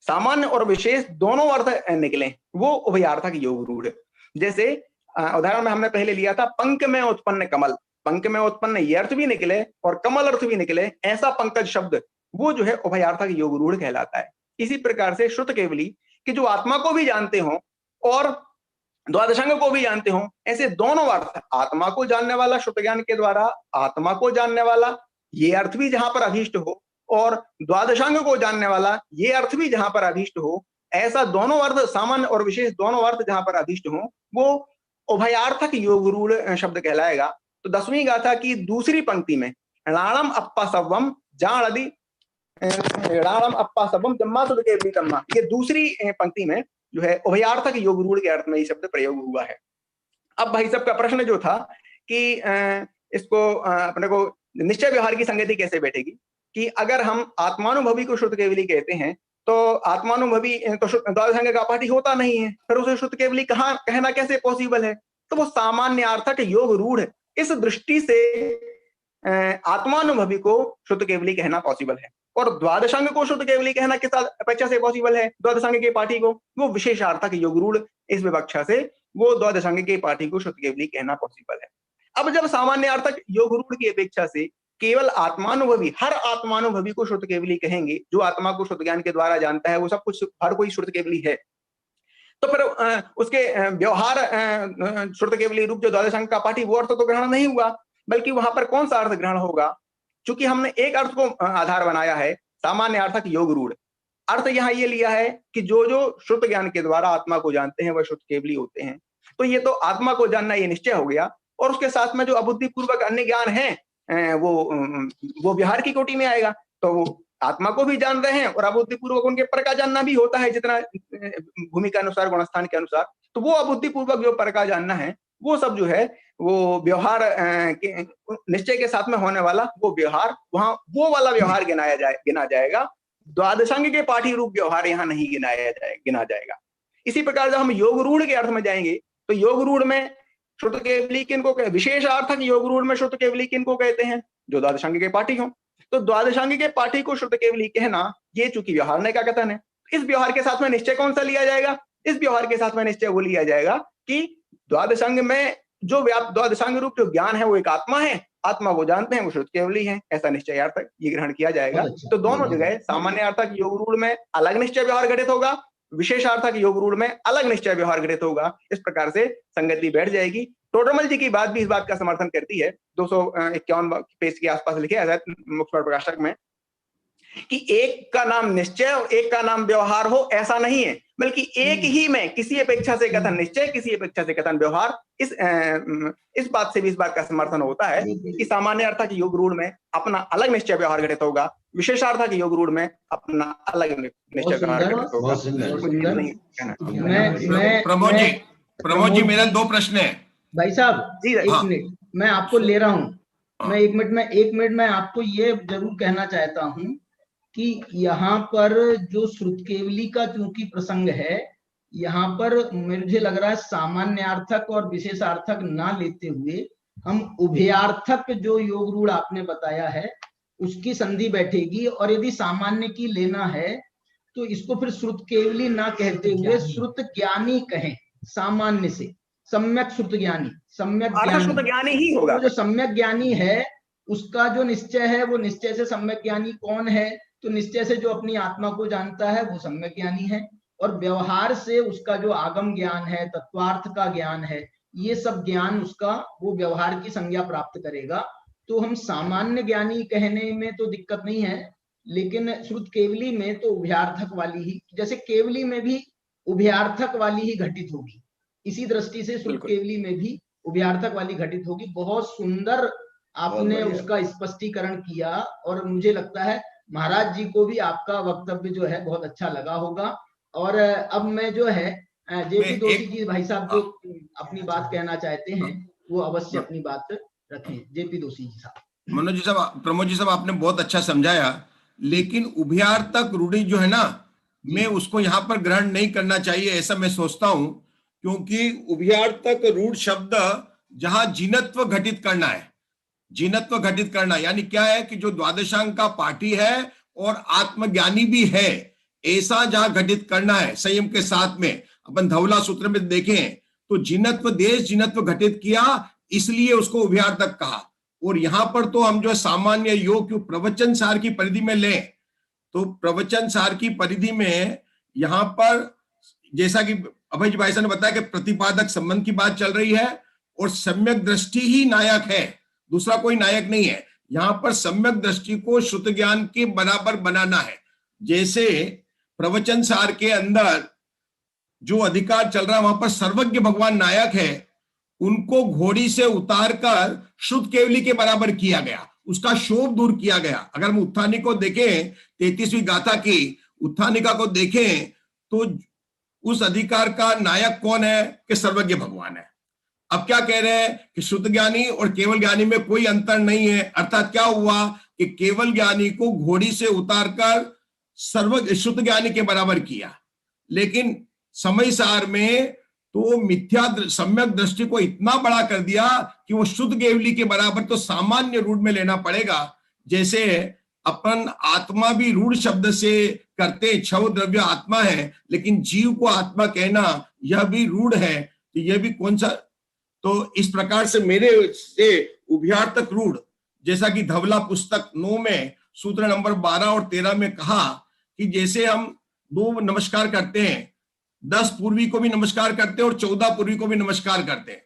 सामान्य और विशेष दोनों अर्थ निकले वो उभयार्थक योग रूढ़। जैसे उदाहरण में हमने पहले लिया था पंक में उत्पन्न कमल, पंक में उत्पन्न ये अर्थ भी निकले और कमल अर्थ भी निकले, ऐसा पंकज शब्द वो जो है उभयार्थक योग रूढ़ कहलाता है। इसी प्रकार से श्रुत केवली कि जो आत्मा को भी जानते हो और द्वादशांग को भी जानते हो, ऐसे दोनों अर्थ, आत्मा को जानने वाला श्रुत ज्ञान के द्वारा आत्मा को जानने वाला ये अर्थ भी जहां पर अभीष्ट हो, और द्वादशांग को जानने वाला ये अर्थ भी जहां पर अभीष्ट हो, ऐसा दोनों अर्थ, सामान्य और विशेष दोनों अर्थ जहां पर अभीष्ट हो, वो उभयार्थक योग रूढ़ शब्द कहलाएगा। तो 10वीं गाथा की दूसरी पंक्ति में राणम अप्पा सवम जाणदि राणम अप्पा सवम जम्मा सुध केवली तम्मा, ये दूसरी पंक्ति में जो है उभयार्थक योग रूढ़ के अर्थ में ये शब्द प्रयोग हुआ है। अब भाई साहब का प्रश्न जो था कि इसको अपने को निश्चय व्यवहार की संगति कैसे बैठेगी कि अगर हम आत्मानुभवी को शुद्ध केवली कहते हैं तो आत्मानुभवी तो द्वादशांग का पाठी होता नहीं है, फिर उसे शुद्ध केवली कहाँ कहना कैसे पॉसिबल है? तो वो सामान्यार्थक योग रूढ़, इस दृष्टि से आत्मानुभवी को शुद्ध केवली कहना पॉसिबल है, और द्वादशांग को शुद्ध केवली कहना किस अपेक्षा से पॉसिबल है? द्वादशांग के पाठी को, वो विशेषार्थक योग रूढ़ इस विवक्षा से वो द्वादशांग के पाठी को शुद्ध केवली कहना पॉसिबल है। अब जब सामान्यार्थक योग रूढ़ की अपेक्षा से केवल आत्मानुभवी, हर आत्मानुभवी को शुद्ध केवली कहेंगे, जो आत्मा को शुद्ध ज्ञान के द्वारा जानता है वो सब कुछ, हर कोई शुद्ध केवली है, तो फिर उसके व्यवहार शुद्ध केवली रूप जो द्वादशांग का पाठी वो अर्थ तो ग्रहण नहीं हुआ, बल्कि वहां पर कौन सा अर्थ ग्रहण होगा? चूंकि हमने एक अर्थ को आधार बनाया है, सामान्यार्थक योग रूढ़, अर्थ यहाँ ये लिया है कि जो जो शुद्ध ज्ञान के द्वारा आत्मा को जानते हैं वह शुद्ध केवली होते हैं। तो ये तो आत्मा को जानना ये निश्चय हो गया, और उसके साथ में जो अबुद्धि पूर्वक अन्य ज्ञान है वो विहार की कोटि में आएगा। तो वो आत्मा को भी जान रहे हैं और अबुद्धि पूर्वक उनके पर का जानना भी होता है, जितना भूमि के अनुसार, गुणस्थान के अनुसार। तो वो अबुद्धि पूर्वक जो पर का जानना है वो सब जो है वो व्यवहार निश्चय के साथ में होने वाला वो व्यवहार, वहां वो वाला व्यवहार गिना जाएगा। द्वादशांग के पाठी रूप व्यवहार यहाँ नहीं गिना जाएगा। इसी प्रकार जब हम योग रूढ़ के अर्थ में जाएंगे तो योग रूढ़ में शुद्ध केवली किनको कहते हैं? विशेषार्थक योग रूढ़ में शुद्ध केवली किनको कहते हैं? जो द्वादशांग के पाठी हो। तो द्वादशांग के पाठी को शुद्ध केवली कहना ये चूंकि व्यवहार ने क्या कथन है, इस व्यवहार के साथ में निश्चय कौन सा लिया जाएगा? इस व्यवहार के साथ में निश्चय वो लिया जाएगा कि द्वादशांग में जो द्वादशांग रूप जो ज्ञान है वो एक आत्मा है, आत्मा को जानते हैं वो शुद्ध केवली है, ऐसा निश्चयार्थक ये ग्रहण किया जाएगा। तो दोनों जगह सामान्यार्थक योग रूढ़ में अलग निश्चय व्यवहार घटित होगा, विशेषार्थक योग रूढ़ में अलग निश्चय व्यवहार घटित होगा। इस प्रकार से संगति बैठ जाएगी। टोडरमल जी की बात भी इस बात का समर्थन करती है, 251 पेज के आसपास लिखे है मुक्तपाठ प्रकाशक में, कि एक का नाम निश्चय और एक का नाम व्यवहार हो ऐसा नहीं है। बल्कि एक ही में किसी अपेक्षा से कथन निश्चय, किसी अपेक्षा से कथन व्यवहार। इस बात से भी इस बात का समर्थन होता है कि सामान्य अर्थ के योग रूढ़ में अपना अलग निश्चय व्यवहार घटित होगा, विशेषार्थ के योग रूढ़ में अपना अलग निश्चय व्यवहार घटित होगा। प्रमोद जी मेरा 2 प्रश्न है भाई साहब। जी एक मिनट मैं आपको ले रहा हूँ, मैं एक मिनट में आपको ये जरूर कहना चाहता हूँ कि यहाँ पर जो श्रुत केवली का चूंकि प्रसंग है, यहाँ पर मुझे लग रहा है सामान्यार्थक और विशेषार्थक ना लेते हुए हम उभयार्थक जो योग रूढ़ आपने बताया है उसकी संधि बैठेगी, और यदि सामान्य की लेना है तो इसको फिर श्रुत केवली ना कहते हुए श्रुत ज्ञानी कहें, सामान्य से सम्यक श्रुत ज्ञानी, सम्यक ज्ञानी ही होगा। तो जो सम्यक ज्ञानी है उसका जो निश्चय है वो निश्चय से सम्यक ज्ञानी कौन है, तो निश्चय से जो अपनी आत्मा को जानता है वो सम्यक ज्ञानी है, और व्यवहार से उसका जो आगम ज्ञान है, तत्वार्थ का ज्ञान है, ये सब ज्ञान उसका वो व्यवहार की संज्ञा प्राप्त करेगा। तो हम सामान्य ज्ञानी कहने में तो दिक्कत नहीं है, लेकिन श्रुत केवली में तो उभयार्थक वाली ही, जैसे केवली में भी उभयार्थक वाली ही घटित होगी, इसी दृष्टि से श्रुत केवली में भी उभयार्थक वाली घटित होगी। बहुत सुंदर आपने उसका स्पष्टीकरण किया, और मुझे लगता है महाराज जी को भी आपका वक्तव्य जो है बहुत अच्छा लगा होगा। और अब मैं जो है जेपी दोषी जी भाई साहब जो अपनी बात कहना चाहते हैं वो अवश्य अपनी बात रखें। जेपी दोषी जी साहब। मनोज जी साहब, प्रमोद जी साहब आपने बहुत अच्छा समझाया, लेकिन उभयार्थक रूढ़ी जो है ना, मैं उसको यहाँ पर ग्रहण नहीं करना चाहिए ऐसा मैं सोचता हूं, क्योंकि उभयार्थक रूढ़ शब्द जहां जिनत्व घटित करना है, जिनत्व घटित करना यानी क्या है कि जो द्वादशांग का पाठी है और आत्मज्ञानी भी है, ऐसा जहां घटित करना है संयम के साथ में। अपन धवला सूत्र में देखें तो जिनत्व देश जिनत्व घटित किया, इसलिए उसको उभयार्थक कहा। और यहां पर तो हम जो सामान्य योग क्यों प्रवचन सार की परिधि में लें, तो प्रवचन सार की परिधि में यहां पर जैसा कि अभय जी भाई साहब ने बताया कि प्रतिपादक संबंध की बात चल रही है, और सम्यक दृष्टि ही नायक है, दूसरा कोई नायक नहीं है। यहां पर सम्यक दृष्टि को शुद्ध ज्ञान के बराबर बनाना है। जैसे प्रवचन सार के अंदर जो अधिकार चल रहा है वहां पर सर्वज्ञ भगवान नायक है, उनको घोड़ी से उतारकर शुद्ध केवली के बराबर किया गया, उसका शोभ दूर किया गया। अगर हम उत्थानी को देखें 33वीं गाथा की उत्थानिका को देखें तो उस अधिकार का नायक कौन है कि सर्वज्ञ भगवान है। अब क्या कह रहे हैं कि शुद्ध ज्ञानी और केवल ज्ञानी में कोई अंतर नहीं है, अर्थात क्या हुआ कि केवल ज्ञानी को घोड़ी से उतारकर शुद्ध ज्ञानी के बराबर किया, लेकिन समय सार में तो मिथ्या सम्यक दृष्टि को इतना बड़ा कर दिया कि वो शुद्ध केवली के बराबर तो सामान्य रूढ़ में लेना पड़ेगा। जैसे अपन आत्मा भी रूढ़ शब्द से करते, छव द्रव्य आत्मा है, लेकिन जीव को आत्मा कहना यह भी रूढ़ है, तो यह भी कौन सा। तो इस प्रकार से मेरे से उभयार्थक रूढ़, जैसा कि धवला पुस्तक 9 में सूत्र नंबर 12 और 13 में कहा कि जैसे हम 2 नमस्कार करते हैं, 10 पूर्वी को भी नमस्कार करते हैं और 14 पूर्वी को भी नमस्कार करते हैं,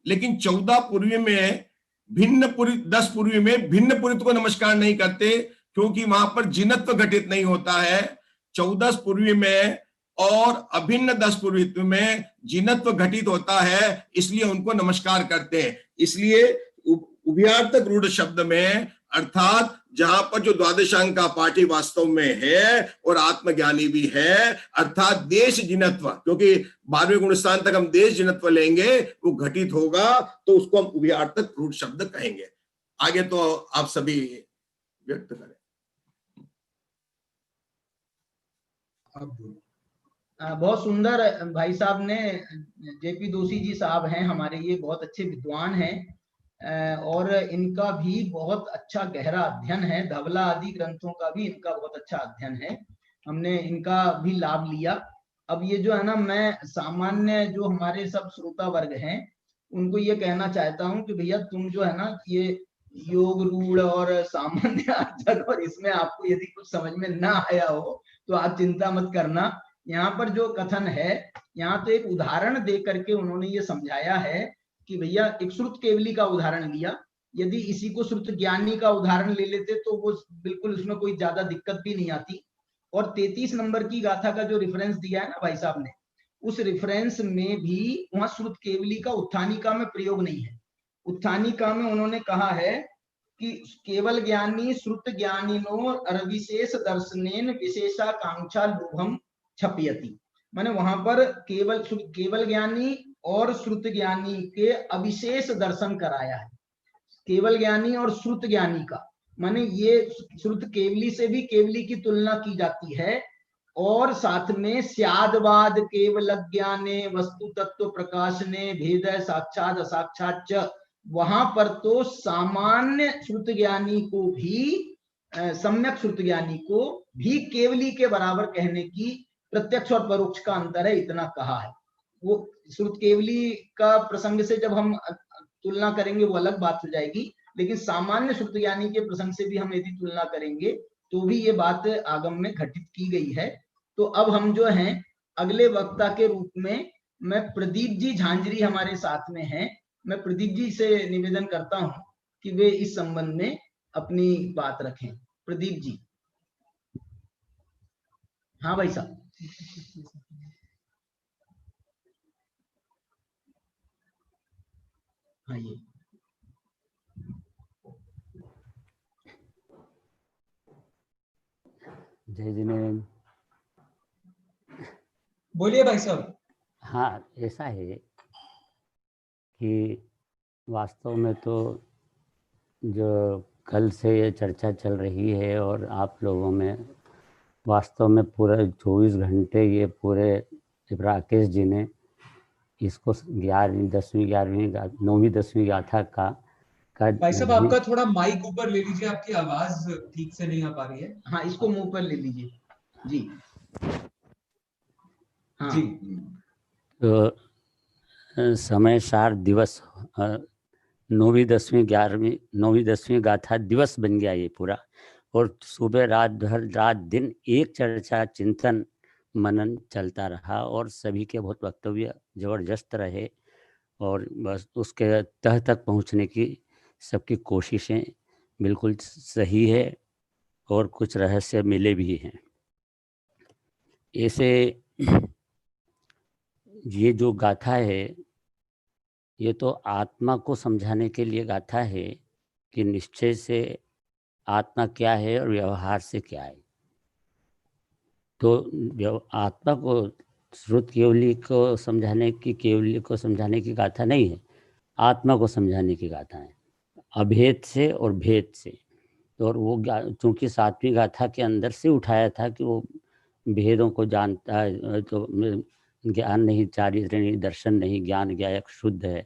लेकिन 14 पूर्वी में भिन्न पुरी 10 पूर्वी में भिन्न पुरित को नमस्कार नहीं करते, क्योंकि वहां पर जिनत्व घटित नहीं होता है। 14 पूर्वी में और अभिन्न 10 पूर्वित्व में जिनत्व घटित होता है, इसलिए उनको नमस्कार करते हैं। इसलिए उभयार्थक रूढ़ शब्द में अर्थात जहां पर जो द्वादशांग का पाठी वास्तव में है और आत्मज्ञानी भी है, अर्थात देश जिनत्व, क्योंकि 12वें गुण स्थान तक हम देश जिनत्व लेंगे, वो घटित होगा, तो उसको हम उभयार्थक रूढ़ शब्द कहेंगे। आगे तो आप सभी व्यक्त करें। बहुत सुंदर भाई साहब ने, जेपी दोषी जी साहब हैं हमारे, ये बहुत अच्छे विद्वान हैं और इनका भी बहुत अच्छा गहरा अध्ययन है, धवला आदि ग्रंथों का भी इनका बहुत अच्छा अध्ययन है, हमने इनका भी लाभ लिया। अब ये जो है ना, मैं सामान्य जो हमारे सब श्रोता वर्ग हैं उनको ये कहना चाहता हूँ कि भैया तुम जो है ना, ये योग रूढ़ और सामान्य अर्थक और इसमें आपको यदि कुछ समझ में ना आया हो तो आप चिंता मत करना। यहाँ पर जो कथन है, यहाँ तो एक उदाहरण दे करके उन्होंने ये समझाया है कि भैया एक श्रुत केवली का उदाहरण लिया, यदि इसी को श्रुत ज्ञानी का उदाहरण ले लेते तो वो बिल्कुल उसमें कोई ज्यादा दिक्कत भी नहीं आती। और 33 नंबर की गाथा का जो रेफरेंस दिया है ना भाई साहब ने, उस रेफरेंस में भी वहां श्रुत केवली का उत्थानिका में प्रयोग नहीं है। उत्थानिका में उन्होंने कहा है कि केवल ज्ञानी श्रुत ज्ञानिनो अविशेष दर्शनेन विशेषाकांक्षा लोभम छपयति। माने वहां पर केवल ज्ञानी और श्रुत ज्ञानी के अविशेष दर्शन कराया है। केवल ज्ञानी और श्रुत ज्ञानी का माने ये श्रुत केवली से भी केवली की तुलना की जाती है, और साथ में स्यादवाद केवल ज्ञाने वस्तु तत्व प्रकाशने भेद साक्षात असाक्षात च, वहां पर तो सामान्य श्रुत ज्ञानी को भी सम्यक श्रुत ज्ञानी को भी केवली के बराबर कहने की प्रत्यक्ष और परोक्ष का अंतर है, इतना कहा है। वो श्रुत केवली का प्रसंग से जब हम तुलना करेंगे वो अलग बात हो जाएगी, लेकिन सामान्य श्रुत ज्ञानी के प्रसंग से भी हम यदि तुलना करेंगे तो भी ये बात आगम में घटित की गई है। तो अब हम जो हैं अगले वक्ता के रूप में मैं प्रदीप जी झांझरी हमारे साथ में हैं, मैं प्रदीप जी से निवेदन करता हूं कि वे इस संबंध में अपनी बात रखें। प्रदीप जी। हाँ भाई साहब। हाँ ये जय जिनेंद्र। बोलिए भाई साहब। हाँ, ऐसा है कि वास्तव में तो जो कल से ये चर्चा चल रही है और आप लोगों में वास्तव में पूरे 24 घंटे ये पूरे राकेश जी ने इसको 11वीं 10वीं 11वीं 9वीं 10वीं गाथा का भाई साहब आपका थोड़ा माइक ऊपर ले लीजिए, आपकी आवाज ठीक से नहीं आ पा रही है। हाँ, इसको मुंह पर ले लीजिए जी। हाँ जी। तो समय सार दिवस 9वीं 10वीं 11वीं 9वीं 10वीं गाथा दिवस बन गया ये पूरा, और सुबह रात भर रात दिन एक चर्चा चिंतन मनन चलता रहा और सभी के बहुत वक्तव्य जबरदस्त रहे, और बस उसके तह तक पहुंचने की सबकी कोशिशें बिल्कुल सही है और कुछ रहस्य मिले भी हैं। ऐसे ये जो गाथा है ये तो आत्मा को समझाने के लिए गाथा है कि निश्चय से आत्मा क्या है और व्यवहार से क्या है। तो आत्मा को श्रुत केवली को समझाने की केवली को समझाने की गाथा नहीं है, आत्मा को समझाने की गाथा है, अभेद से और भेद से। और वो चूंकि 7वीं गाथा के अंदर से उठाया था कि वो भेदों को जानता है, तो ज्ञान नहीं चारित्र नहीं दर्शन नहीं ज्ञान ज्ञायक शुद्ध है।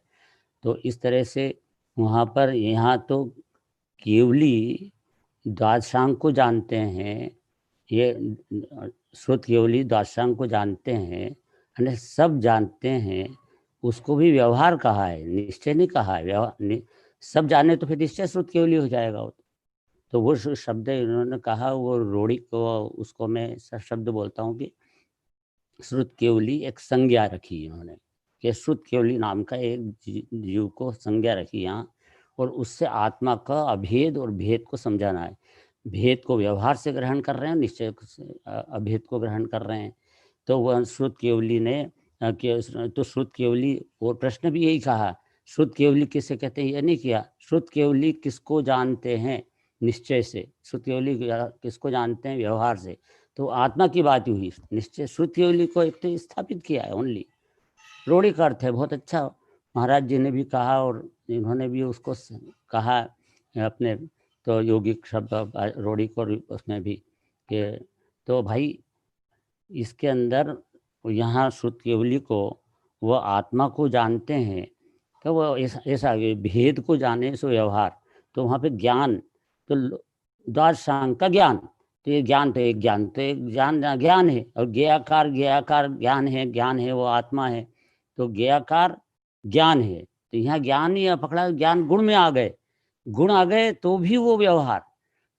तो इस तरह से वहाँ पर यहाँ तो केवली द्वादशांग को जानते हैं, ये श्रुत केवली द्वादशांग को जानते हैं, यानी सब जानते हैं, उसको भी व्यवहार कहा है, निश्चय नहीं कहा है। व्यवहार सब जाने तो फिर निश्चय श्रुत केवली हो जाएगा। तो वो शब्द इन्होंने कहा, वो रोड़ी को उसको मैं शब्द बोलता हूँ कि श्रुत केवली एक संज्ञा रखी इन्होंने, कि श्रुत केवली नाम का एक जीव को संज्ञा रखी यहाँ, और उससे आत्मा का अभेद और भेद को समझाना है। भेद को व्यवहार से ग्रहण कर रहे हैं, निश्चय अभेद को ग्रहण कर रहे हैं। तो वह श्रुत केवली ने तो श्रुत केवली, और प्रश्न भी यही कहा, श्रुत केवली किसे कहते हैं ये नहीं किया। श्रुत केवली किसको जानते हैं निश्चय से, श्रुत केवली किसको जानते हैं व्यवहार से। तो आत्मा की बात हुई, निश्चय श्रुत केवली को एक तो स्थापित किया है ओनली। रोड़ी का अर्थ है बहुत अच्छा, महाराज जी ने भी कहा और इन्होंने भी उसको कहा अपने तो यौगिक शब्द रोड़ी को उसमें भी कि तो भाई इसके अंदर यहाँ श्रुत केवली को वो आत्मा को जानते हैं, तो वो ऐसा भेद को जाने सो व्यवहार। तो वहाँ पे ज्ञान तो द्वादशांग का ज्ञान, तो ये ज्ञान तो एक ज्ञान तो एक ज्ञान है, और ज्ञाकार ज्ञान है वो आत्मा है। तो ज्ञाकार ज्ञान है, तो यहाँ ज्ञान ही पकड़ा, ज्ञान गुण में आ गए, गुण आ गए तो भी वो व्यवहार,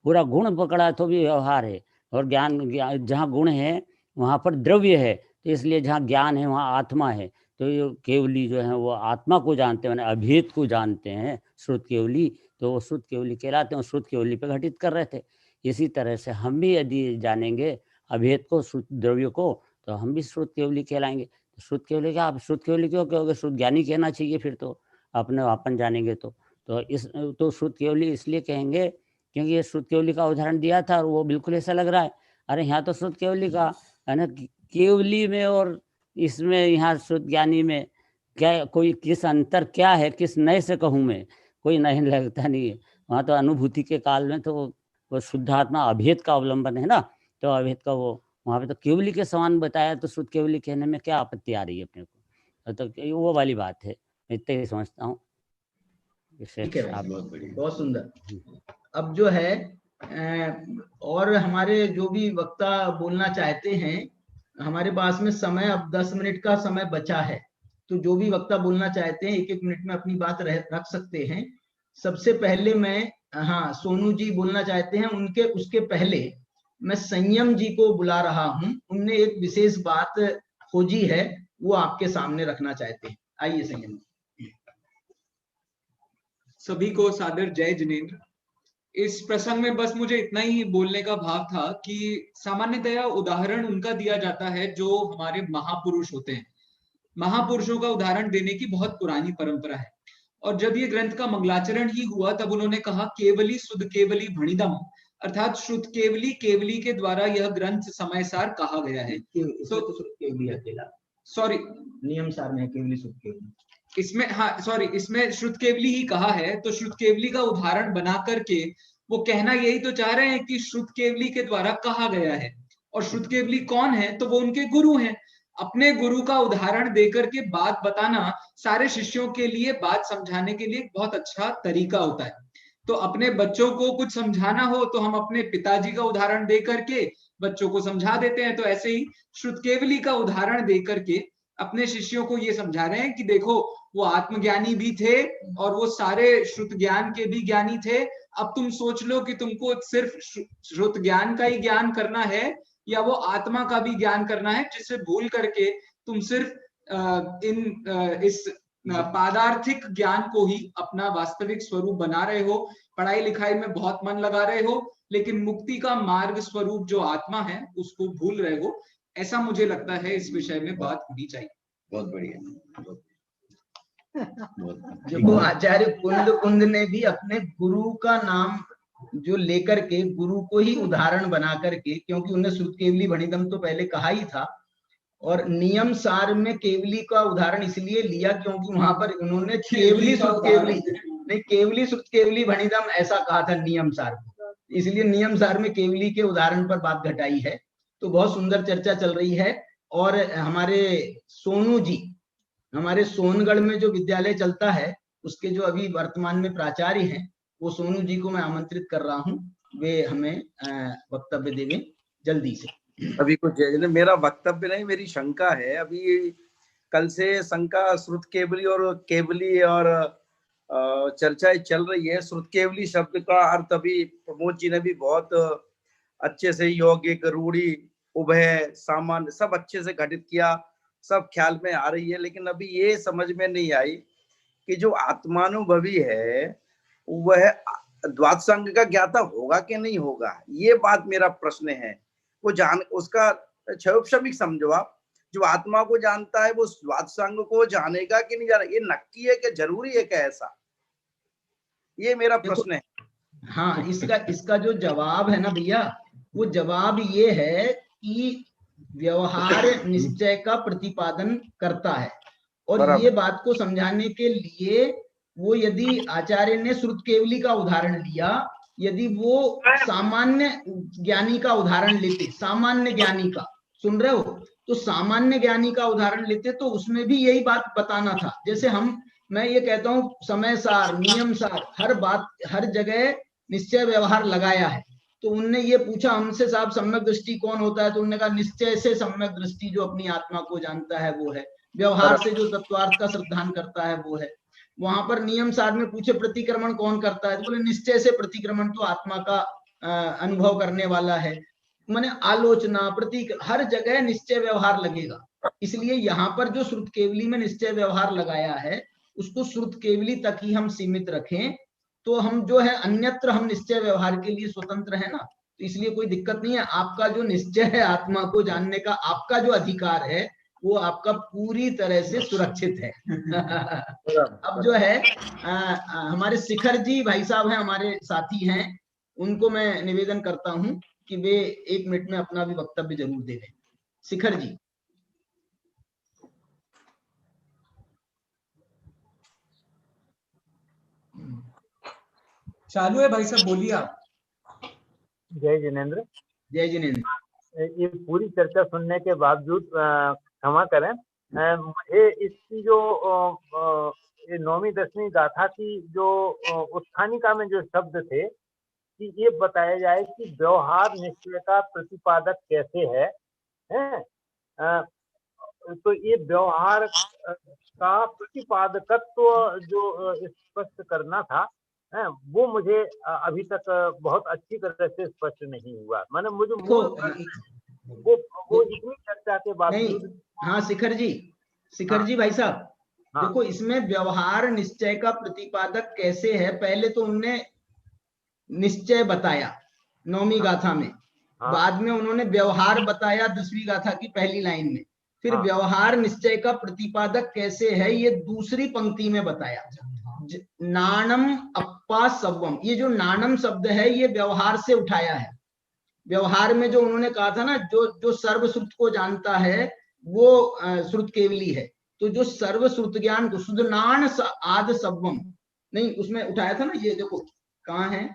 पूरा गुण पकड़ा तो भी व्यवहार है। और ज्ञान जहाँ गुण है वहाँ पर द्रव्य है, तो इसलिए जहाँ ज्ञान है वहाँ आत्मा है। तो ये केवली जो है वो आत्मा को जानते हैं, अभेद को जानते हैं श्रुत केवली, तो वो श्रुत केवली कहलाते हैं, श्रुत केवली पे घटित कर रहे थे। इसी तरह से हम भी यदि जानेंगे अभेद को, श्रुत द्रव्य को, तो हम भी श्रुत केवली कहलाएंगे। तो श्रुत केवली क्या, आप श्रुत केवली क्यों कहोगे? श्रुत ज्ञानी कहना चाहिए फिर तो, अपने अपन जानेंगे तो श्रुत केवली इसलिए कहेंगे क्योंकि ये श्रुत केवली का उदाहरण दिया था और वो बिल्कुल ऐसा लग रहा है। अरे यहाँ तो श्रुत केवली का है ना, केवली में और इसमें, यहाँ श्रुत ज्ञानी में क्या कोई किस अंतर क्या है, किस नए से कहूँ मैं, कोई नहीं लगता नहीं है। वहाँ तो अनुभूति के काल में तो वो शुद्धात्मा अभेद का अवलंबन है ना, तो अभेद का वो वहाँ पे तो केवली के समान बताया, तो श्रुत केवली कहने में क्या आपत्ति आ रही है अपने को? तो वो वाली बात है, इतना ही समझता हूँ। ठीक है भाई, बहुत सुंदर। अब जो है और हमारे जो भी वक्ता बोलना चाहते हैं, हमारे पास में समय अब 10 मिनट का समय बचा है, तो जो भी वक्ता बोलना चाहते हैं 1-1 मिनट में अपनी बात रख सकते हैं। सबसे पहले मैं, हाँ, सोनू जी बोलना चाहते हैं, उनके उसके पहले मैं संयम जी को बुला रहा हूं। उनने एक विशेष बात खोजी है, वो आपके सामने रखना चाहते हैं। आइए संयम। सभी को सादर जय जिनेंद्र। इस प्रसंग में बस मुझे इतना ही बोलने का भाव था कि सामान्यतया उदाहरण उनका दिया जाता है जो हमारे महापुरुष होते हैं। महापुरुषों का उदाहरण देने की बहुत पुरानी परंपरा है, और जब ये ग्रंथ का मंगलाचरण ही हुआ तब उन्होंने कहा केवली सुध केवली भणिदम, अर्थात श्रुत केवली केवली के द्वारा यह ग्रंथ समयसार कहा गया है। तो श्रुत केवली अकेला, सॉरी, नियम सार में केवली श्रुत केवली, इसमें, हाँ सॉरी, इसमें श्रुत केवली ही कहा है। तो श्रुत केवली का उदाहरण बना करके वो कहना यही तो चाह रहे हैं कि श्रुत केवली के द्वारा कहा गया है। और श्रुत केवली कौन है? तो वो उनके गुरु हैं। अपने गुरु का उदाहरण देकर के बात बताना सारे शिष्यों के लिए, बात समझाने के लिए बहुत अच्छा तरीका होता है। तो अपने बच्चों को कुछ समझाना हो तो हम अपने पिताजी का उदाहरण दे करके बच्चों को समझा देते हैं। तो ऐसे ही श्रुत केवली का उदाहरण दे करके अपने शिष्यों को ये समझा रहे हैं कि देखो, वो आत्मज्ञानी भी थे और वो सारे श्रुत ज्ञान के भी ज्ञानी थे। अब तुम सोच लो कि तुमको सिर्फ श्रुत ज्ञान का ही ज्ञान करना है या वो आत्मा का भी ज्ञान करना है, जिससे भूल करके तुम सिर्फ इस पादार्थिक ज्ञान को ही अपना वास्तविक स्वरूप बना रहे हो, पढ़ाई लिखाई में बहुत मन लगा रहे हो, लेकिन मुक्ति का मार्ग स्वरूप जो आत्मा है उसको भूल रहे हो। ऐसा मुझे लगता है इस विषय में बात होनी चाहिए। बहुत बढ़िया। देखो, आचार्य कुंद ने भी अपने गुरु का नाम जो लेकर के, गुरु को ही उदाहरण बना करके, क्योंकि उन्हें श्रुत केवली भणिदम तो पहले कहा ही था, और नियम सार में केवली का उदाहरण इसलिए लिया क्योंकि वहां पर उन्होंने केवली श्रुत केवली नहीं, केवली श्रुत केवली भणिदम ऐसा कहा था नियम सार में, इसलिए नियम सार में केवली के उदाहरण पर बात घटाई है। तो बहुत सुंदर चर्चा चल रही है। और हमारे सोनू जी, हमारे सोनगढ़ में जो विद्यालय चलता है उसके जो अभी वर्तमान में प्राचार्य हैं, वो सोनू जी को मैं आमंत्रित कर रहा हूँ, वे हमें वक्तव्य देंगे जल्दी से। अभी कुछ मेरा वक्तव्य नहीं, मेरी शंका है। अभी कल से शंका श्रुत केवली और केवली और चर्चाएं चल रही है। श्रुत केवली शब्द का अर्थ अभी प्रमोद जी ने भी बहुत अच्छे से यौगिक, रूढ़ी, उभय, सामान्य सब अच्छे से घटित किया, सब ख्याल में आ रही है। लेकिन अभी ये समझ में नहीं आई कि जो आत्मानुभवी है वह द्वादशांग का ज्ञाता होगा कि नहीं होगा। ये बात मेरा प्रश्न है। वो जान, उसका क्षयोपशमिक समझो आप, जो आत्मा को जानता है वो द्वादशांग को जानेगा कि नहीं जानेगा, ये नक्की है कि जरूरी है क्या ऐसा? ये मेरा प्रश्न है। हाँ, इसका जो जवाब है ना भैया, वो जवाब ये है कि व्यवहार निश्चय का प्रतिपादन करता है। और ये बात को समझाने के लिए वो, यदि आचार्य ने श्रुत केवली का उदाहरण लिया, यदि वो सामान्य ज्ञानी का उदाहरण लेते, सामान्य ज्ञानी का, सुन रहे हो, तो सामान्य ज्ञानी का उदाहरण लेते तो उसमें भी यही बात बताना था। जैसे मैं ये कहता हूँ समय सार, नियम सार, हर बात हर जगह निश्चय व्यवहार लगाया है। तो उनने ये पूछा हमसे, साहब सम्यक दृष्टि कौन होता है? तो उन्होंने कहा निश्चय से सम्यक दृष्टि जो अपनी आत्मा को जानता है वो है, व्यवहार से जो तत्वार्थ का श्रद्धान करता है वो है। वहां पर नियम सार में पूछे प्रतिक्रमण कौन करता है, तो बोले निश्चय से प्रतिक्रमण तो आत्मा का अनुभव करने वाला है। माने आलोचना, प्रतीक, हर जगह निश्चय व्यवहार लगेगा। इसलिए यहाँ पर जो श्रुत केवली में निश्चय व्यवहार लगाया है उसको श्रुत केवली तक ही हम सीमित रखें, तो हम जो है अन्यत्र हम निश्चय व्यवहार के लिए स्वतंत्र है ना। तो इसलिए कोई दिक्कत नहीं है। आपका जो निश्चय है आत्मा को जानने का, आपका जो अधिकार है वो आपका पूरी तरह से सुरक्षित है। अब जो है हमारे शिखर जी भाई साहब हैं, हमारे साथी हैं, उनको मैं निवेदन करता हूं कि वे 1 मिनट में अपना भी वक्तव्य जरूर दे दें। शिखर जी। चालू है भाई साहब, बोलिए आप। जय जिनेंद्र। जय जिनेंद्र। ये पूरी चर्चा सुनने के बावजूद क्षमा करें, मुझे इसकी जो ये 9वीं 10वीं गाथा की जो उत्थानिका में जो शब्द थे कि ये बताया जाए कि व्यवहार निश्चय का प्रतिपादक कैसे है, तो ये व्यवहार का प्रतिपादकत्व जो स्पष्ट करना था, वो मुझे अभी तक बहुत अच्छी तरह से स्पष्ट नहीं हुआ। मैंने मुझे वो इतनी चर्चा के बावजूद। हाँ शिखर जी भाई साहब, देखो इसमें व्यवहार निश्चय का प्रतिपादक कैसे है, पहले तो उन्होंने निश्चय बताया 9वीं गाथा में, बाद में उन्होंने व्यवहार बताया 10वीं गाथा की पहली लाइन में, फिर व्यवहार निश्चय का प्रतिपादक कैसे है ये दूसरी पंक्ति में बताया। नाणम अप्पा सव्वम, ये जो नाणम शब्द है ये व्यवहार से उठाया है। व्यवहार में जो उन्होंने कहा था ना, जो सर्वश्रुत को जानता है वो श्रुत केवली है, तो जो सर्वश्रुत ज्ञान को सुदनान आद सव्वम, नहीं उसमें उठाया था ना, ये देखो कहाँ है,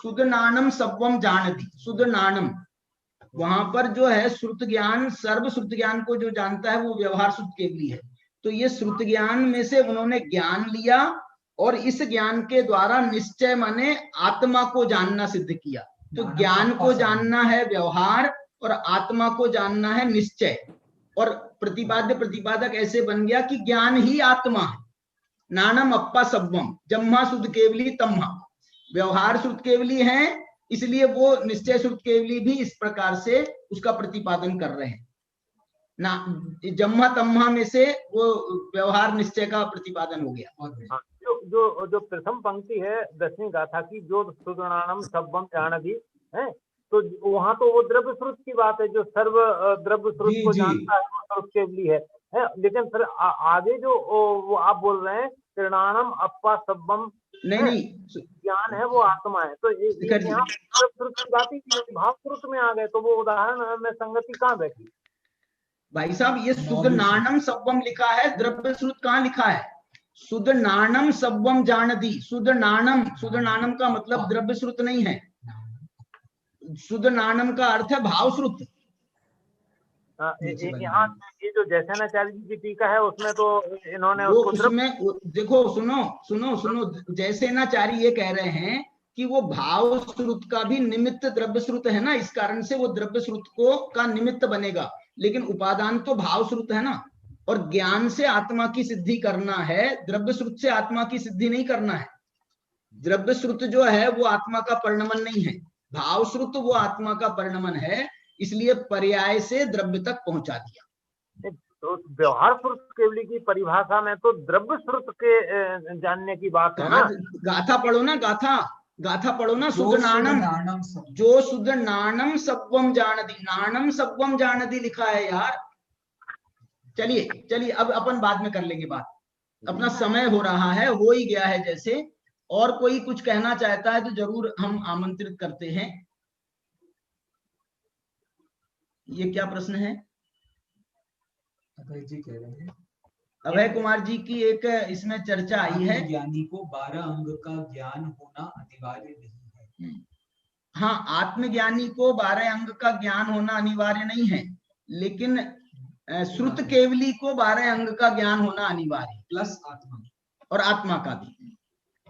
सुदनानम सव्वम जानती, सुदनानम, वहां पर जो है श्रुत ज्ञान, सर्वश्रुत ज्ञान को जो जानता है वो व्यवहार श्रुत केवली है। तो ये श्रुत ज्ञान में से उन्होंने ज्ञान लिया और इस ज्ञान के द्वारा निश्चय माने आत्मा को जानना सिद्ध किया। तो ज्ञान को जानना है व्यवहार और आत्मा को जानना है निश्चय, और प्रतिपाद्य प्रतिपादक ऐसे बन गया कि ज्ञान ही आत्मा है। नानम अप्पा सव्वम, जम्मा शुद्ध केवली तम्हा, व्यवहार शुद्ध केवली है, इसलिए वो निश्चय शुद्ध केवली भी इस प्रकार से उसका प्रतिपादन कर रहे हैं ना। जम्मा तम्हा में से वो व्यवहार निश्चय का प्रतिपादन हो गया। जो प्रथम पंक्ति है 10वीं गाथा की, जो सुदनानम सव्वम जानती है, तो वहां तो वो द्रव्य श्रुत की बात है, जो सर्व द्रव्य श्रुत को जानता है वो श्रुत केवली है। लेकिन फिर आगे जो वो आप बोल रहे हैं त्रिणानम अप्पा सव्वम, नहीं ज्ञान है वो आत्मा है, तो यहाँ श्रुत की बात ही भाव श्रुत में आ गए, तो वो उदाहरण में संगति कहाँ बैठी? भाई साहब ये सुदनानम सव्वम लिखा है, द्रव्य श्रुत कहाँ लिखा है? सुदनानम सव्वम जानती, सुदनानम का मतलब द्रव्य श्रुत नहीं है, सुदनानम का अर्थ है भाव श्रुत। यहाँ ये जो जैसेनाचार्य जी की टीका है उसमें तो इन्होंने उसमें देखो सुनो, जैसेनाचार्य ये कह रहे हैं कि वो भाव श्रुत का भी निमित्त द्रव्य श्रुत है ना, इस कारण से वो द्रव्य श्रुत को का निमित्त बनेगा, लेकिन उपादान तो भाव श्रुत है ना, और ज्ञान से आत्मा की सिद्धि करना है, द्रव्य श्रुत से आत्मा की सिद्धि नहीं करना है। द्रव्य श्रुत जो है वो आत्मा का परिणमन नहीं है, भाव श्रुत वो आत्मा का परिणमन है, इसलिए पर्याय से द्रव्य तक पहुंचा दिया। तो व्यवहार श्रुत केवली की परिभाषा में तो द्रव्य श्रुत के जानने की बात है ना। गाथा पढ़ो ना, गाथा पढ़ो ना, सुदनानम, जो सुदनानम सव्वम जानती, नानम सव्वम जानती लिखा है यार। चलिए अब अपन बाद में कर लेंगे बात, अपना समय हो रहा है, हो ही गया है जैसे। और कोई कुछ कहना चाहता है तो जरूर हम आमंत्रित करते हैं। ये क्या प्रश्न है? अभय जी कह रहे हैं, अभय कुमार जी की एक इसमें चर्चा आई है, ज्ञानी को 12 अंग का ज्ञान होना अनिवार्य नहीं है। हाँ, आत्मज्ञानी को 12 अंग का ज्ञान होना अनिवार्य नहीं है, लेकिन श्रुत केवली को 12 अंग का ज्ञान होना अनिवार्य, प्लस आत्मा और आत्मा का भी।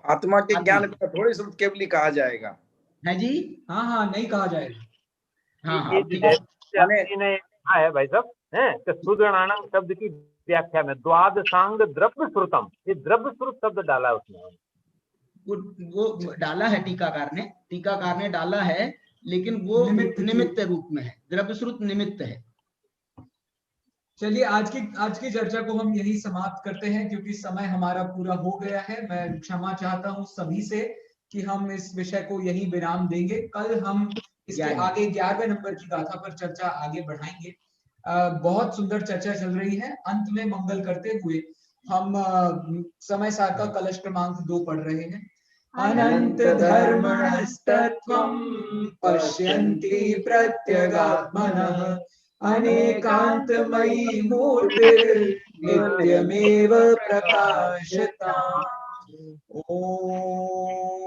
आत्मा के ज्ञान को थोड़ी श्रुत केवली कहा जाएगा, है जी? हाँ नहीं कहा जाएगा। हाँ ने कहा है भाई साहब है सुदनानम शब्द की व्याख्या में द्वादशांग द्रव्य श्रुतम, ये द्रव्य श्रुत शब्द डाला उसमें, वो डाला है टीकाकार ने डाला है, लेकिन वो निमित्त रूप में है, द्रव्य श्रुत निमित्त है। चलिए आज की चर्चा को हम यही समाप्त करते हैं, क्योंकि समय हमारा पूरा हो गया है। मैं क्षमा चाहता हूं सभी से कि हम इस विषय को यही विराम देंगे। कल हम इसके आगे 11वें नंबर की गाथा पर चर्चा आगे बढ़ाएंगे। बहुत सुंदर चर्चा चल रही है। अंत में मंगल करते हुए हम समय सार का कलश क्रमांक 2 पढ़ रहे हैं। अनंत धर्मणस्तत्त्वं पश्यन्ति प्रत्यगात्मनः अनेकान्तमयी मूर्तिर्नित्यमेव प्रकाशता। ओम